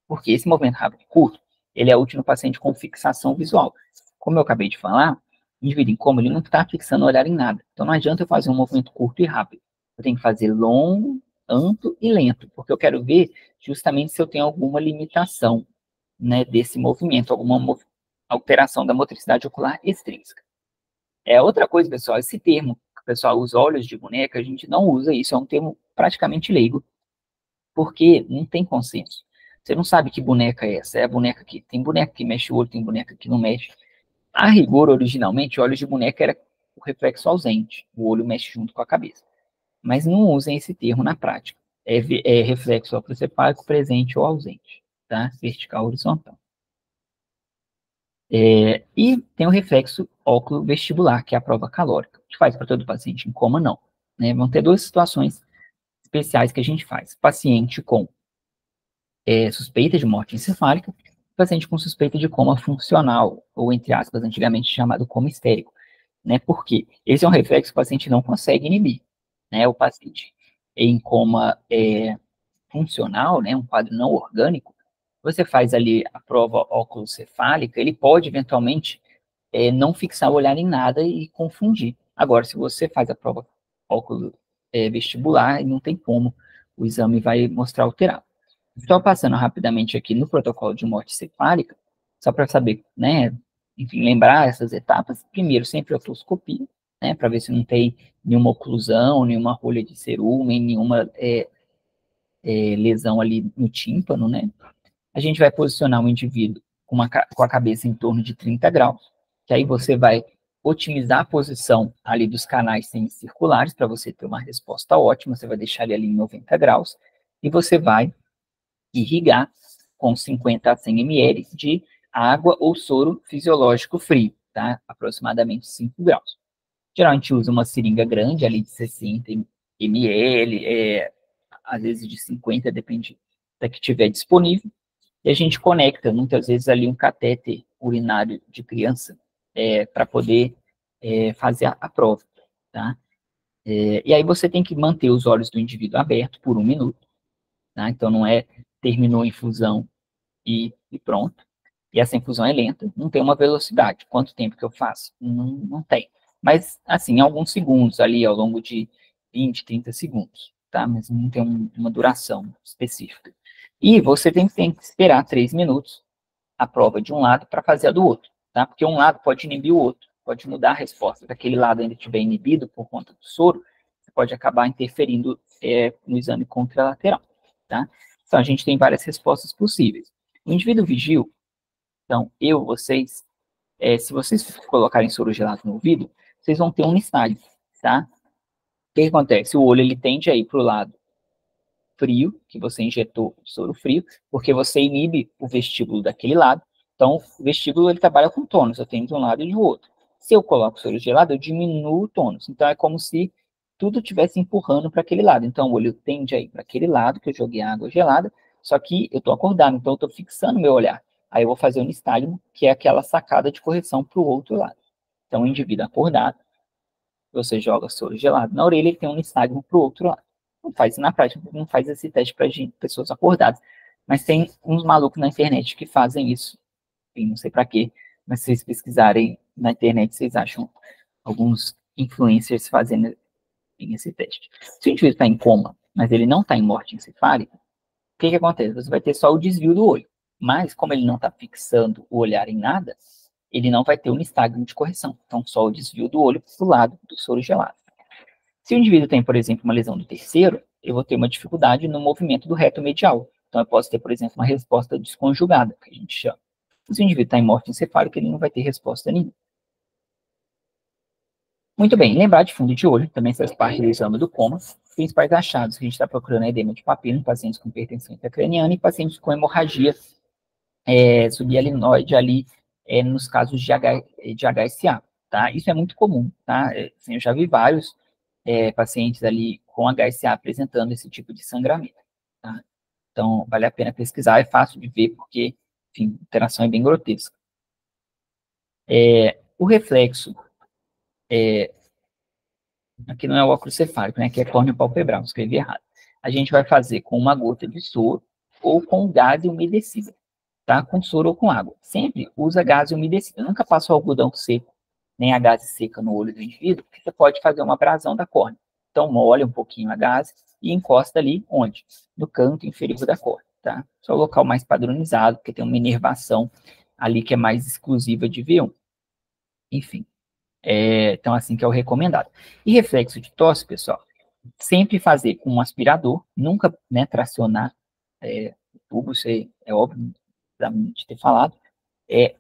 Speaker 2: Porque esse movimento rápido e curto, ele é útil no paciente com fixação visual. Como eu acabei de falar, o indivíduo incômodo, ele não está fixando o olhar em nada. Então não adianta eu fazer um movimento curto e rápido. Eu tenho que fazer longo, amplo e lento, porque eu quero ver justamente se eu tenho alguma limitação, né, desse movimento, alguma alteração da motricidade ocular extrínseca. Outra coisa, pessoal, esse termo que o pessoal usa, olhos de boneca, a gente não usa isso, é um termo praticamente leigo, porque não tem consenso. Você não sabe que boneca é essa, é a boneca que tem boneca que mexe o olho, tem boneca que não mexe. A rigor, originalmente, olhos de boneca era o reflexo ausente, o olho mexe junto com a cabeça. Mas não usem esse termo na prática. É reflexo óculo-cefálico presente ou ausente, tá? Vertical ou horizontal. E tem o reflexo óculo-vestibular, que é a prova calórica. A gente faz para todo paciente em coma, não. Né? Vão ter duas situações especiais que a gente faz. Paciente com suspeita de morte encefálica, paciente com suspeita de coma funcional, ou, entre aspas, antigamente chamado coma histérico. Né? Por quê? Esse é um reflexo que o paciente não consegue inibir. Né? O paciente em coma funcional, né, um quadro não orgânico, você faz ali a prova óculo-cefálica, ele pode, eventualmente, não fixar o olhar em nada e confundir. Agora, se você faz a prova óculo vestibular, não tem como, o exame vai mostrar alterado. Então, passando rapidamente aqui no protocolo de morte cefálica, só para saber, né, enfim, lembrar essas etapas, primeiro, sempre otoscopia, né, para ver se não tem nenhuma oclusão, nenhuma rolha de cerumen, nenhuma lesão ali no tímpano, né? A gente vai posicionar o indivíduo com a cabeça em torno de 30 graus, que aí você vai otimizar a posição ali dos canais semicirculares para você ter uma resposta ótima, você vai deixar ele ali em 90 graus, e você vai irrigar com 50 a 100 ml de água ou soro fisiológico frio, tá? Aproximadamente 5 graus. Geralmente usa uma seringa grande, ali de 60 ml, às vezes de 50, depende da que tiver disponível, e a gente conecta, muitas vezes, ali um catéter urinário de criança para poder fazer a prova, tá? E aí você tem que manter os olhos do indivíduo abertos por 1 minuto, tá? Então não terminou a infusão e pronto. E essa infusão é lenta, não tem uma velocidade. Quanto tempo que eu faço? Não tem. Mas, assim, alguns segundos ali, ao longo de 20, 30 segundos, tá? Mas não tem uma duração específica. E você tem que esperar 3 minutos a prova de um lado para fazer a do outro, tá? Porque um lado pode inibir o outro, pode mudar a resposta. Se aquele lado ainda estiver inibido por conta do soro, você pode acabar interferindo no exame contralateral, tá? Então, a gente tem várias respostas possíveis. O indivíduo vigil, então, vocês, se vocês colocarem soro gelado no ouvido, vocês vão ter um nistagmo, tá? O que acontece? O olho, ele tende a ir para o lado frio, que você injetou soro frio, porque você inibe o vestíbulo daquele lado. Então, o vestíbulo, ele trabalha com tônus, eu tenho de um lado e de outro. Se eu coloco soro gelado, eu diminuo o tônus. Então, é como se tudo estivesse empurrando para aquele lado. Então, o olho tende a ir para aquele lado, que eu joguei água gelada, só que eu estou acordado, então eu estou fixando meu olhar. Aí eu vou fazer o nistagmo, que é aquela sacada de correção para o outro lado. Então, o indivíduo acordado, você joga soro gelado na orelha, ele tem um nistagmo para o outro lado. Não faz, na prática, não faz esse teste para pessoas acordadas. Mas tem uns malucos na internet que fazem isso. Enfim, não sei para quê, mas se vocês pesquisarem na internet, vocês acham alguns influencers fazendo esse teste. Se o indivíduo está em coma, mas ele não está em morte encefálica, o que acontece? Você vai ter só o desvio do olho. Mas, como ele não está fixando o olhar em nada, ele não vai ter um nistagmo de correção. Então, só o desvio do olho para o lado do soro gelado. Se o indivíduo tem, por exemplo, uma lesão do terceiro, eu vou ter uma dificuldade no movimento do reto medial. Então, eu posso ter, por exemplo, uma resposta desconjugada, que a gente chama. Se o indivíduo está em morte encefálica, ele não vai ter resposta nenhuma. Muito bem, lembrar de fundo de olho, também faz parte do exame do coma. Os principais achados que a gente está procurando é edema de papila em pacientes com hipertensão intracraniana e pacientes com hemorragia subialinoide ali nos casos de HSA, tá? Isso é muito comum, tá? Assim, eu já vi vários pacientes ali com HSA apresentando esse tipo de sangramento, tá? Então, vale a pena pesquisar, é fácil de ver, porque, enfim, a interação é bem grotesca. O reflexo, aqui não é o óculos cefálico, né? Aqui é córneo palpebral, escrevi errado. A gente vai fazer com uma gota de soro ou com gás umedecido, tá? Com soro ou com água. Sempre usa gás umedecido. Nunca passa o algodão seco, nem a gase seca no olho do indivíduo, porque você pode fazer uma abrasão da córnea. Então, molha um pouquinho a gase e encosta ali, onde? No canto inferior da córnea, tá? Só o local mais padronizado, porque tem uma inervação ali que é mais exclusiva de V1. Enfim. Então, assim que é o recomendado. E reflexo de tosse, pessoal, sempre fazer com um aspirador, nunca, né, tracionar o tubo, isso é óbvio de ter falado.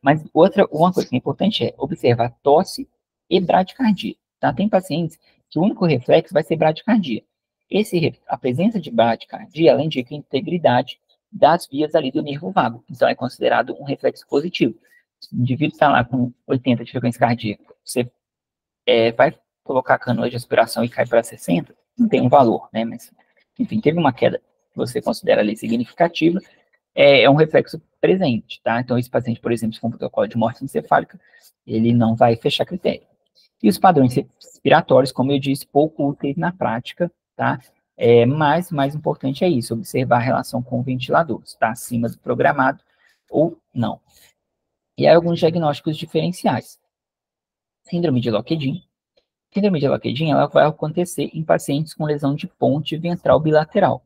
Speaker 2: Mas uma coisa que é importante é observar tosse e bradicardia, tá? Tem pacientes que o único reflexo vai ser bradicardia. A presença de bradicardia, ela indica a integridade das vias ali do nervo vago, então é considerado um reflexo positivo. Se o indivíduo está lá com 80 de frequência cardíaca, você vai colocar a canoa de aspiração e cai para 60, não tem um valor, né? Mas, enfim, teve uma queda que você considera ali significativa, é um reflexo presente, tá? Então, esse paciente, por exemplo, se for um protocolo de morte encefálica, ele não vai fechar critério. E os padrões respiratórios, como eu disse, pouco úteis na prática, tá? Mas o mais importante é isso, observar a relação com o ventilador, se está acima do programado ou não. E aí, alguns diagnósticos diferenciais. Síndrome de Lockheed. Síndrome de Lockheed, ela vai acontecer em pacientes com lesão de ponte ventral bilateral.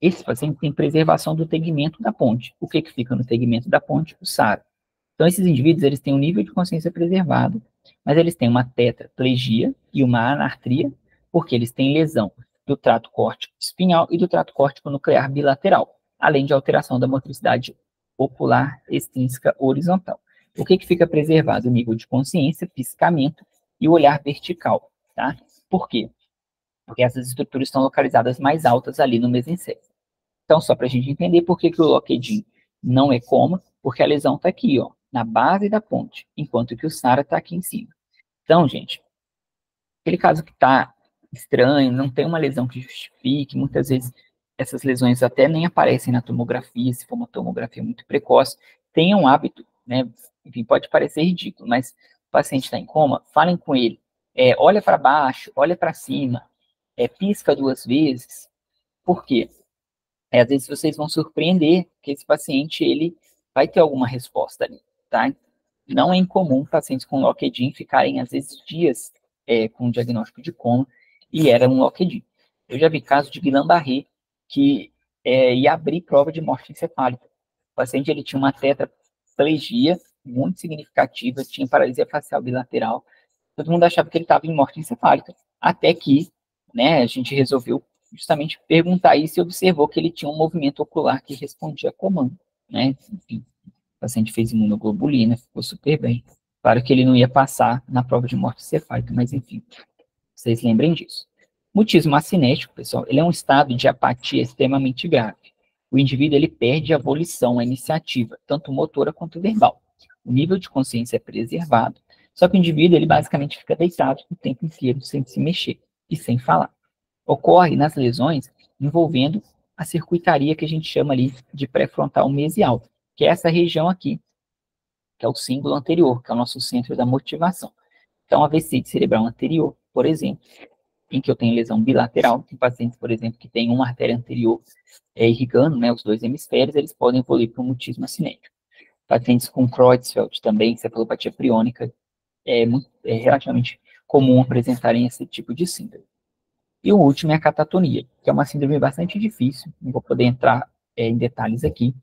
Speaker 2: Esse paciente tem preservação do tegmento da ponte. O que fica no tegmento da ponte? O SARA. Então, esses indivíduos, eles têm um nível de consciência preservado, mas eles têm uma tetraplegia e uma anartria, porque eles têm lesão do trato córtico espinhal e do trato córtico nuclear bilateral, além de alteração da motricidade ocular extrínseca horizontal. O que fica preservado? O nível de consciência, piscamento e o olhar vertical, tá? Por quê? Porque essas estruturas estão localizadas mais altas ali no mesencéfalo. Então, só para a gente entender por que o Lockheed não é coma, porque a lesão está aqui, ó, na base da ponte, enquanto que o SARA está aqui em cima. Então, gente, aquele caso que está estranho, não tem uma lesão que justifique, muitas vezes essas lesões até nem aparecem na tomografia, se for uma tomografia muito precoce, tenham um hábito, né, enfim, pode parecer ridículo, mas o paciente está em coma, falem com ele, olha para baixo, olha para cima, pisca 2 vezes, por quê? Às vezes vocês vão surpreender que esse paciente, ele vai ter alguma resposta ali, tá? Não é incomum pacientes com Lockheed ficarem, às vezes, dias com diagnóstico de coma, e era um Lockheed. Eu já vi casos de Guillain-Barré, que ia abrir prova de morte encefálica. O paciente, ele tinha uma tetraplegia muito significativa, tinha paralisia facial bilateral, todo mundo achava que ele estava em morte encefálica, até que, né, a gente resolveu justamente perguntar isso e observou que ele tinha um movimento ocular que respondia a comando, né? Enfim, o paciente fez imunoglobulina, ficou super bem. Claro que ele não ia passar na prova de morte encefálica, mas enfim, vocês lembrem disso. Mutismo acinético, pessoal, ele é um estado de apatia extremamente grave. O indivíduo, ele perde a volição, a iniciativa, tanto motora quanto verbal. O nível de consciência é preservado, só que o indivíduo, ele basicamente fica deitado o tempo inteiro, sem se mexer e sem falar. Ocorre nas lesões envolvendo a circuitaria que a gente chama ali de pré-frontal mesial, que é essa região aqui, que é o símbolo anterior, que é o nosso centro da motivação. Então, a vesícula cerebral anterior, por exemplo, em que eu tenho lesão bilateral, tem pacientes, por exemplo, que têm uma artéria anterior irrigando, né, os 2 hemisférios, eles podem evoluir para um mutismo acinético. Pacientes com Creutzfeldt também, cefalopatia priônica, é relativamente comum apresentarem esse tipo de síndrome. E o último é a catatonia, que é uma síndrome bastante difícil, não vou poder entrar em detalhes aqui,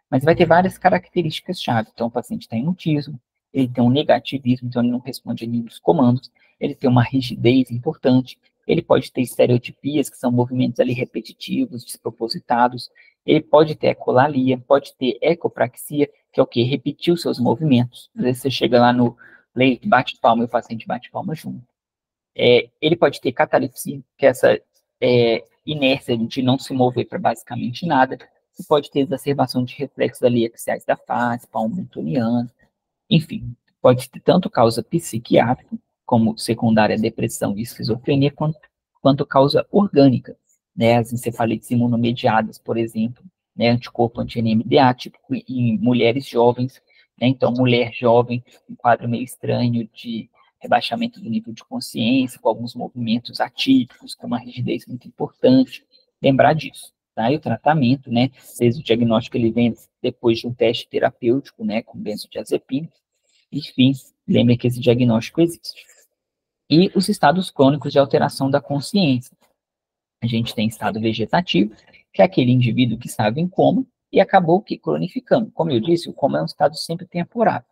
Speaker 2: mas vai ter várias características-chave. Então, o paciente tem mutismo, ele tem um negativismo, então ele não responde a nenhum dos comandos, ele tem uma rigidez importante, ele pode ter estereotipias, que são movimentos ali repetitivos, despropositados, ele pode ter ecolalia, pode ter ecopraxia, que é o quê? Repetir os seus movimentos. Às vezes você chega lá no leito, bate palma e o paciente bate palma junto. Ele pode ter catalepsia, que é essa inércia de não se mover para basicamente nada, e pode ter exacerbação de reflexos ali axiais da face, palmo-mentoniano, Enfim, pode ter tanto causa psiquiátrica, como secundária depressão e esquizofrenia, quanto causa orgânica, né? As encefalites imunomediadas, por exemplo, né? Anticorpo anti-NMDA, típico em mulheres jovens, né? Então, mulher jovem, um quadro meio estranho de rebaixamento do nível de consciência, com alguns movimentos atípicos, com uma rigidez muito importante, lembrar disso. Tá? E o tratamento, né, às vezes o diagnóstico ele vem depois de um teste terapêutico, né, com benzodiazepina, enfim, lembre que esse diagnóstico existe. E os estados crônicos de alteração da consciência. A gente tem estado vegetativo, que é aquele indivíduo que estava em coma e acabou que cronificando. Como eu disse, o coma é um estado sempre temporário.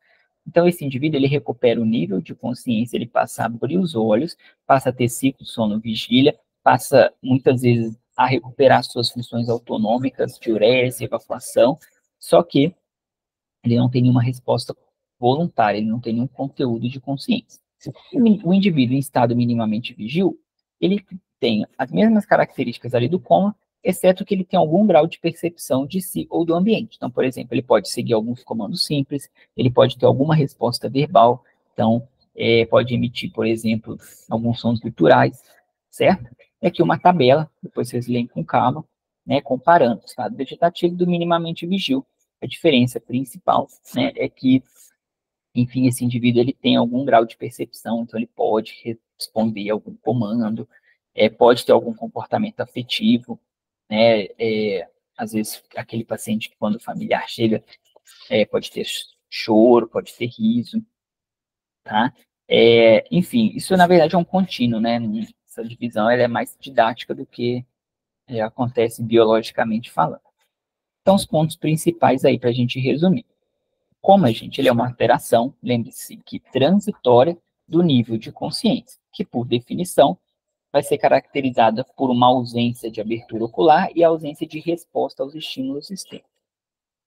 Speaker 2: Então, esse indivíduo, ele recupera o nível de consciência, ele passa a abrir os olhos, passa a ter ciclo sono-vigília, passa, muitas vezes, a recuperar suas funções autonômicas, diurese, evacuação, só que ele não tem nenhuma resposta voluntária, ele não tem nenhum conteúdo de consciência. O indivíduo em estado minimamente vigil, ele tem as mesmas características ali do coma, exceto que ele tem algum grau de percepção de si ou do ambiente. Então, por exemplo, ele pode seguir alguns comandos simples, ele pode ter alguma resposta verbal, então, pode emitir, por exemplo, alguns sons guturais, certo? E aqui uma tabela, depois vocês leem com calma, né, comparando o estado vegetativo do minimamente vigil. A diferença principal, né, é que, enfim, esse indivíduo ele tem algum grau de percepção, então ele pode responder algum comando, pode ter algum comportamento afetivo, né, às vezes aquele paciente que quando o familiar chega, pode ter choro, pode ter riso, tá? Enfim, isso na verdade é um contínuo, né, essa divisão ela é mais didática do que acontece biologicamente falando. Então, os pontos principais aí para a gente resumir. Coma, gente, ele é uma alteração, lembre-se que transitória do nível de consciência, que por definição vai ser caracterizada por uma ausência de abertura ocular e ausência de resposta aos estímulos externos.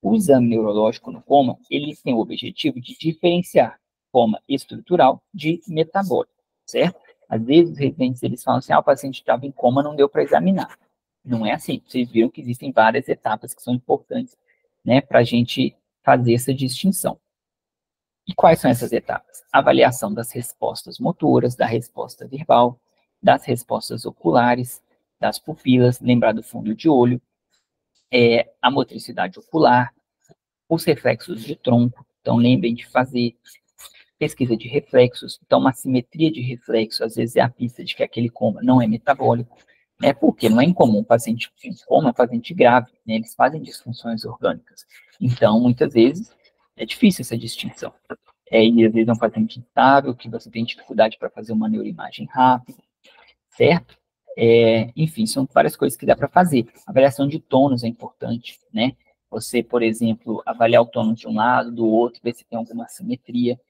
Speaker 2: O exame neurológico no coma, ele tem o objetivo de diferenciar coma estrutural de metabólico, certo? Às vezes os residentes eles falam assim, o paciente estava em coma, não deu para examinar. Não é assim, vocês viram que existem várias etapas que são importantes, né, para a gente fazer essa distinção. E quais são essas etapas? Avaliação das respostas motoras, da resposta verbal, das respostas oculares, das pupilas, lembrar do fundo de olho, a motricidade ocular, os reflexos de tronco, então lembrem de fazer pesquisa de reflexos, então uma simetria de reflexo, às vezes é a pista de que aquele coma não é metabólico, né, porque não é incomum o paciente em coma, paciente grave, né, eles fazem disfunções orgânicas, então muitas vezes é difícil essa distinção, e às vezes é um paciente instável, que você tem dificuldade para fazer uma neuroimagem rápida, certo? Enfim, são várias coisas que dá para fazer. A avaliação de tônus é importante, né? Você, por exemplo, avaliar o tônus de um lado, do outro, ver se tem alguma assimetria.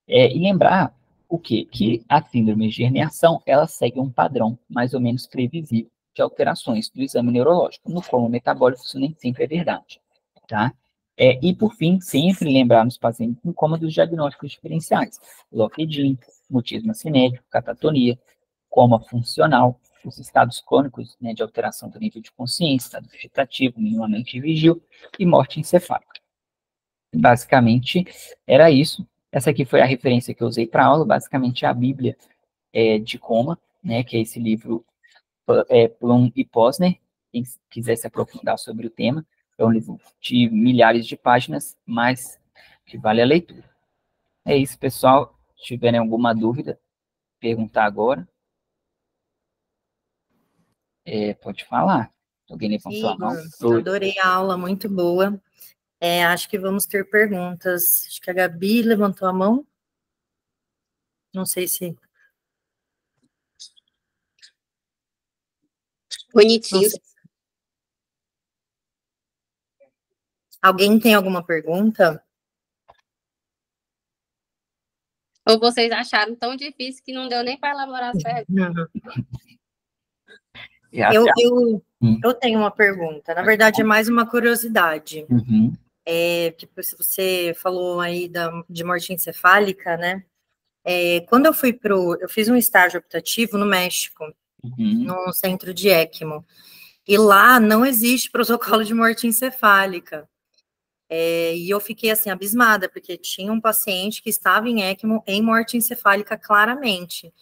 Speaker 2: E lembrar o quê? Que a síndrome de herniação, ela segue um padrão mais ou menos previsível de alterações do exame neurológico. No coma metabólico, isso nem sempre é verdade, tá? E, por fim, sempre lembrar nos pacientes em coma dos diagnósticos diferenciais. Loquedin, mutismo cinético, catatonia, coma funcional, os estados crônicos, né, de alteração do nível de consciência, estado vegetativo, minimamente vigil e morte encefálica. Basicamente, era isso. Essa aqui foi a referência que eu usei para aula, basicamente a Bíblia de coma, né, que é esse livro Plum e Posner, quem quiser se aprofundar sobre o tema, é um livro de milhares de páginas, mas que vale a leitura. É isso, pessoal. Se tiverem alguma dúvida, perguntar agora. Pode falar. Alguém levantou a mão?
Speaker 4: Adorei a aula, muito boa. Acho que vamos ter perguntas. Acho que a Gabi levantou a mão. Não sei se...
Speaker 1: Bonitinho.
Speaker 4: Alguém tem alguma pergunta?
Speaker 1: Ou vocês acharam tão difícil que não deu nem para elaborar as perguntas?
Speaker 4: Eu tenho uma pergunta. Na verdade, é mais uma curiosidade.
Speaker 2: Uhum.
Speaker 4: Tipo, se você falou aí de morte encefálica, né? Quando eu fiz um estágio optativo no México, num centro de ECMO, e lá não existe protocolo de morte encefálica. E eu fiquei, assim, abismada, porque tinha um paciente que estava em ECMO, em morte encefálica, claramente,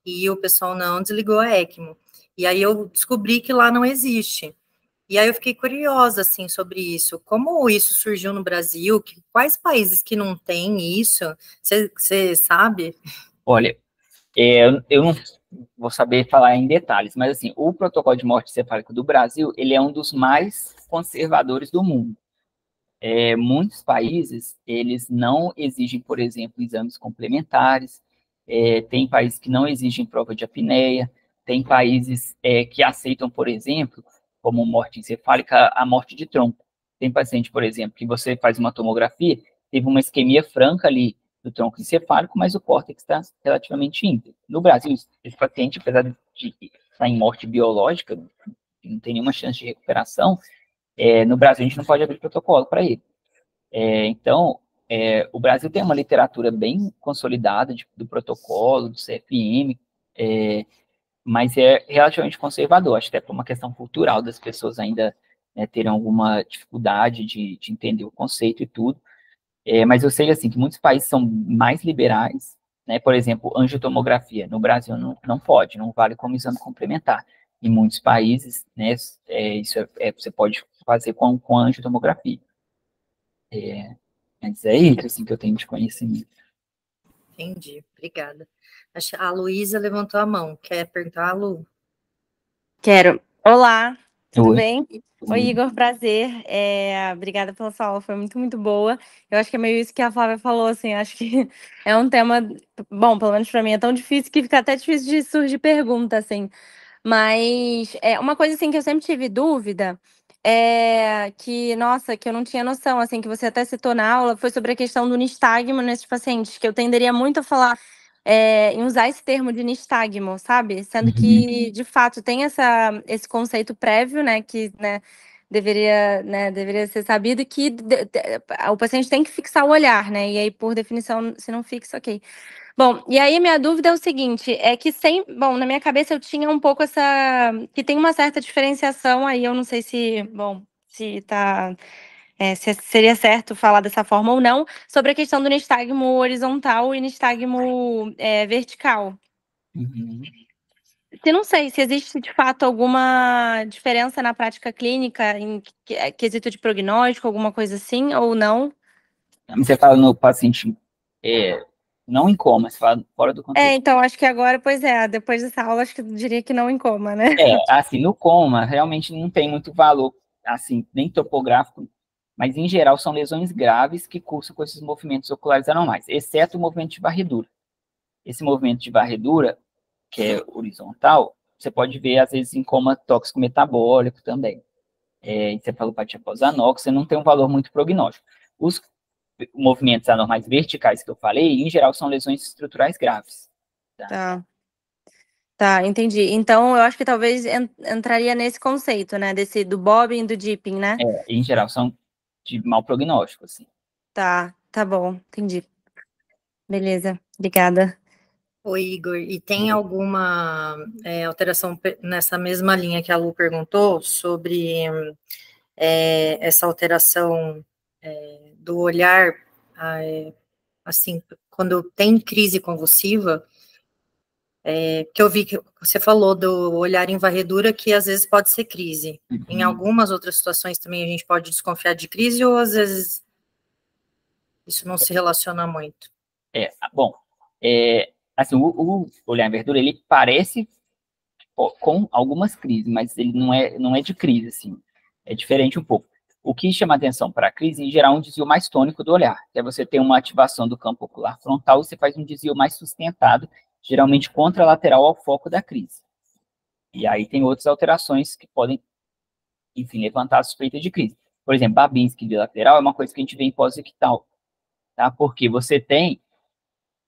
Speaker 4: e o pessoal não desligou a ECMO. E aí eu descobri que lá não existe. E aí eu fiquei curiosa, assim, sobre isso. Como isso surgiu no Brasil? Quais países que não tem isso? Você sabe?
Speaker 2: Olha, eu não vou saber falar em detalhes, mas assim, o protocolo de morte encefálica do Brasil, ele é um dos mais conservadores do mundo. Muitos países, eles não exigem, por exemplo, exames complementares, tem países que não exigem prova de apneia, tem países que aceitam, por exemplo, como morte encefálica, a morte de tronco. Tem paciente, por exemplo, que você faz uma tomografia, teve uma isquemia franca ali do tronco encefálico, mas o córtex está relativamente íntegro. No Brasil, esse paciente, apesar de estar em morte biológica, não tem nenhuma chance de recuperação, no Brasil a gente não pode abrir protocolo para ele. Então, o Brasil tem uma literatura bem consolidada do protocolo, do CFM, mas é relativamente conservador, acho que é por uma questão cultural das pessoas ainda, né, terem alguma dificuldade de entender o conceito e tudo. Mas eu sei, assim, que muitos países são mais liberais, né, por exemplo, angiotomografia, no Brasil não pode, não vale como exame complementar. Em muitos países, né, isso você pode fazer com a angiotomografia. Mas é isso, assim, que eu tenho de conhecimento.
Speaker 4: Entendi, obrigada. A Luísa levantou a mão. Quer perguntar, Lu?
Speaker 5: Quero. Olá, tudo
Speaker 2: Oi.
Speaker 5: bem? Oi, Igor, prazer. Obrigada pela sua aula, foi muito, muito boa. Eu acho que é meio isso que a Flávia falou, assim, acho que é um tema, bom, pelo menos para mim é tão difícil que fica até difícil de surgir pergunta, assim. Mas uma coisa, assim, que eu sempre tive dúvida é que, nossa, que eu não tinha noção, assim, que você até citou na aula, foi sobre a questão do nistagmo nesses pacientes, que eu tenderia muito a falar em usar esse termo de nistagmo, sabe? Sendo que, de fato, tem esse conceito prévio, né, que, né, deveria ser sabido que o paciente tem que fixar o olhar, né? E aí, por definição, se não fixa, ok. Bom, e aí minha dúvida é o seguinte, é que bom, na minha cabeça eu tinha um pouco que tem uma certa diferenciação aí, eu não sei se, bom, se seria certo falar dessa forma ou não, sobre a questão do nistagmo horizontal e nistagmo vertical.
Speaker 2: Uhum.
Speaker 5: Eu não sei se existe, de fato, alguma diferença na prática clínica em quesito de prognóstico, alguma coisa assim, ou não?
Speaker 2: Você fala no paciente não em coma, você fala fora do contexto.
Speaker 5: Então, acho que agora, pois depois dessa aula, acho que eu diria que não em coma, né?
Speaker 2: Assim, no coma, realmente não tem muito valor, assim, nem topográfico, mas em geral são lesões graves que cursam com esses movimentos oculares anormais, exceto o movimento de varredura. Esse movimento de varredura, que é horizontal, você pode ver, às vezes, em coma tóxico metabólico também. Encefalopatia pós-anóxica, não tem um valor muito prognóstico. Os movimentos anormais verticais que eu falei, em geral, são lesões estruturais graves.
Speaker 5: Tá, entendi. Então, eu acho que talvez entraria nesse conceito, né? Do bobbing e do dipping, né?
Speaker 2: Em geral, são de mau prognóstico, assim.
Speaker 5: Tá bom, entendi. Beleza, obrigada.
Speaker 4: Oi, Igor, e tem alguma alteração nessa mesma linha que a Lu perguntou sobre essa alteração do olhar, assim, quando tem crise convulsiva, que eu vi que você falou do olhar em varredura, que às vezes pode ser crise.
Speaker 2: Uhum.
Speaker 4: Em algumas outras situações também a gente pode desconfiar de crise, ou às vezes isso não se relaciona muito?
Speaker 2: Bom, assim, o olhar em verdura, ele parece com algumas crises, mas ele não é de crise, assim, é diferente um pouco. O que chama atenção para a crise, em geral, é um desvio mais tônico do olhar, que é você ter uma ativação do campo ocular frontal e você faz um desvio mais sustentado, geralmente contralateral ao foco da crise. E aí tem outras alterações que podem, enfim, levantar a suspeita de crise. Por exemplo, Babinski bilateral é uma coisa que a gente vê em pós-ictal, tá? Porque você tem,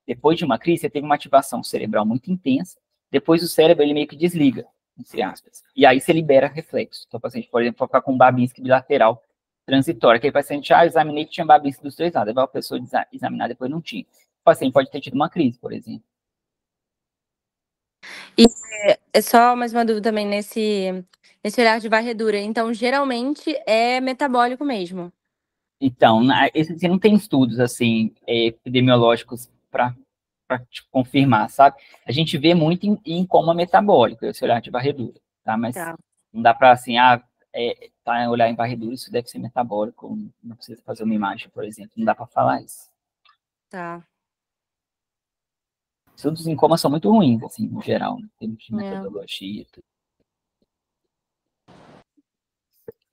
Speaker 2: depois de uma crise, você teve uma ativação cerebral muito intensa, depois o cérebro, ele meio que desliga, entre aspas, e aí você libera reflexo. Então, o paciente, por exemplo, pode ficar com Babinski bilateral transitório, que aí o paciente, eu examinei que tinha Babinski dos dois lados, aí vai a pessoa examinar, depois não tinha. O paciente pode ter tido uma crise, por exemplo.
Speaker 5: E é só mais uma dúvida também nesse olhar de varredura. Então, geralmente é metabólico mesmo.
Speaker 2: Então, assim, não tem estudos, assim, epidemiológicos para confirmar, sabe? A gente vê muito em coma metabólico, esse olhar de varredura, tá? Mas não dá para, assim, tá, olhar em varredura, isso deve ser metabólico, não precisa fazer uma imagem, por exemplo, não dá para falar isso.
Speaker 5: Tá.
Speaker 2: Estudos em coma são muito ruins, assim, no geral, em termos de metodologia e tudo.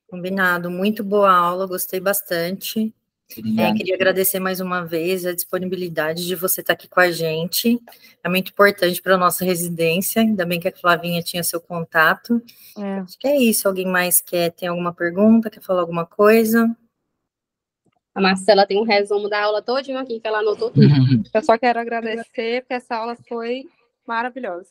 Speaker 4: Combinado, muito boa aula, gostei bastante. Queria agradecer mais uma vez a disponibilidade de você estar aqui com a gente. É muito importante para a nossa residência, ainda bem que a Flavinha tinha seu contato. Acho que é isso. Alguém mais tem alguma pergunta, quer falar alguma coisa?
Speaker 1: A Marcela tem um resumo da aula todinho aqui, que ela anotou tudo.
Speaker 6: Eu só quero agradecer, porque essa aula foi maravilhosa.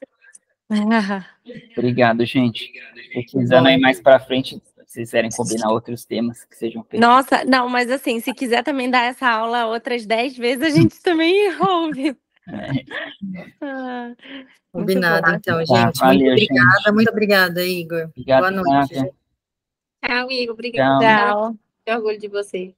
Speaker 2: Obrigado, gente. Precisando aí mais para frente, se quiserem combinar outros temas que sejam perfeitos.
Speaker 5: Nossa, não, mas assim, se quiser também dar essa aula outras 10 vezes, a gente também ouve.
Speaker 4: Combinado, então, gente.
Speaker 2: Valeu,
Speaker 4: muito obrigada,
Speaker 2: gente.
Speaker 4: Muito obrigada, Igor.
Speaker 2: Obrigado,
Speaker 4: boa noite.
Speaker 1: Tchau, Igor. Obrigada.
Speaker 5: Tchau.
Speaker 1: Que orgulho de você.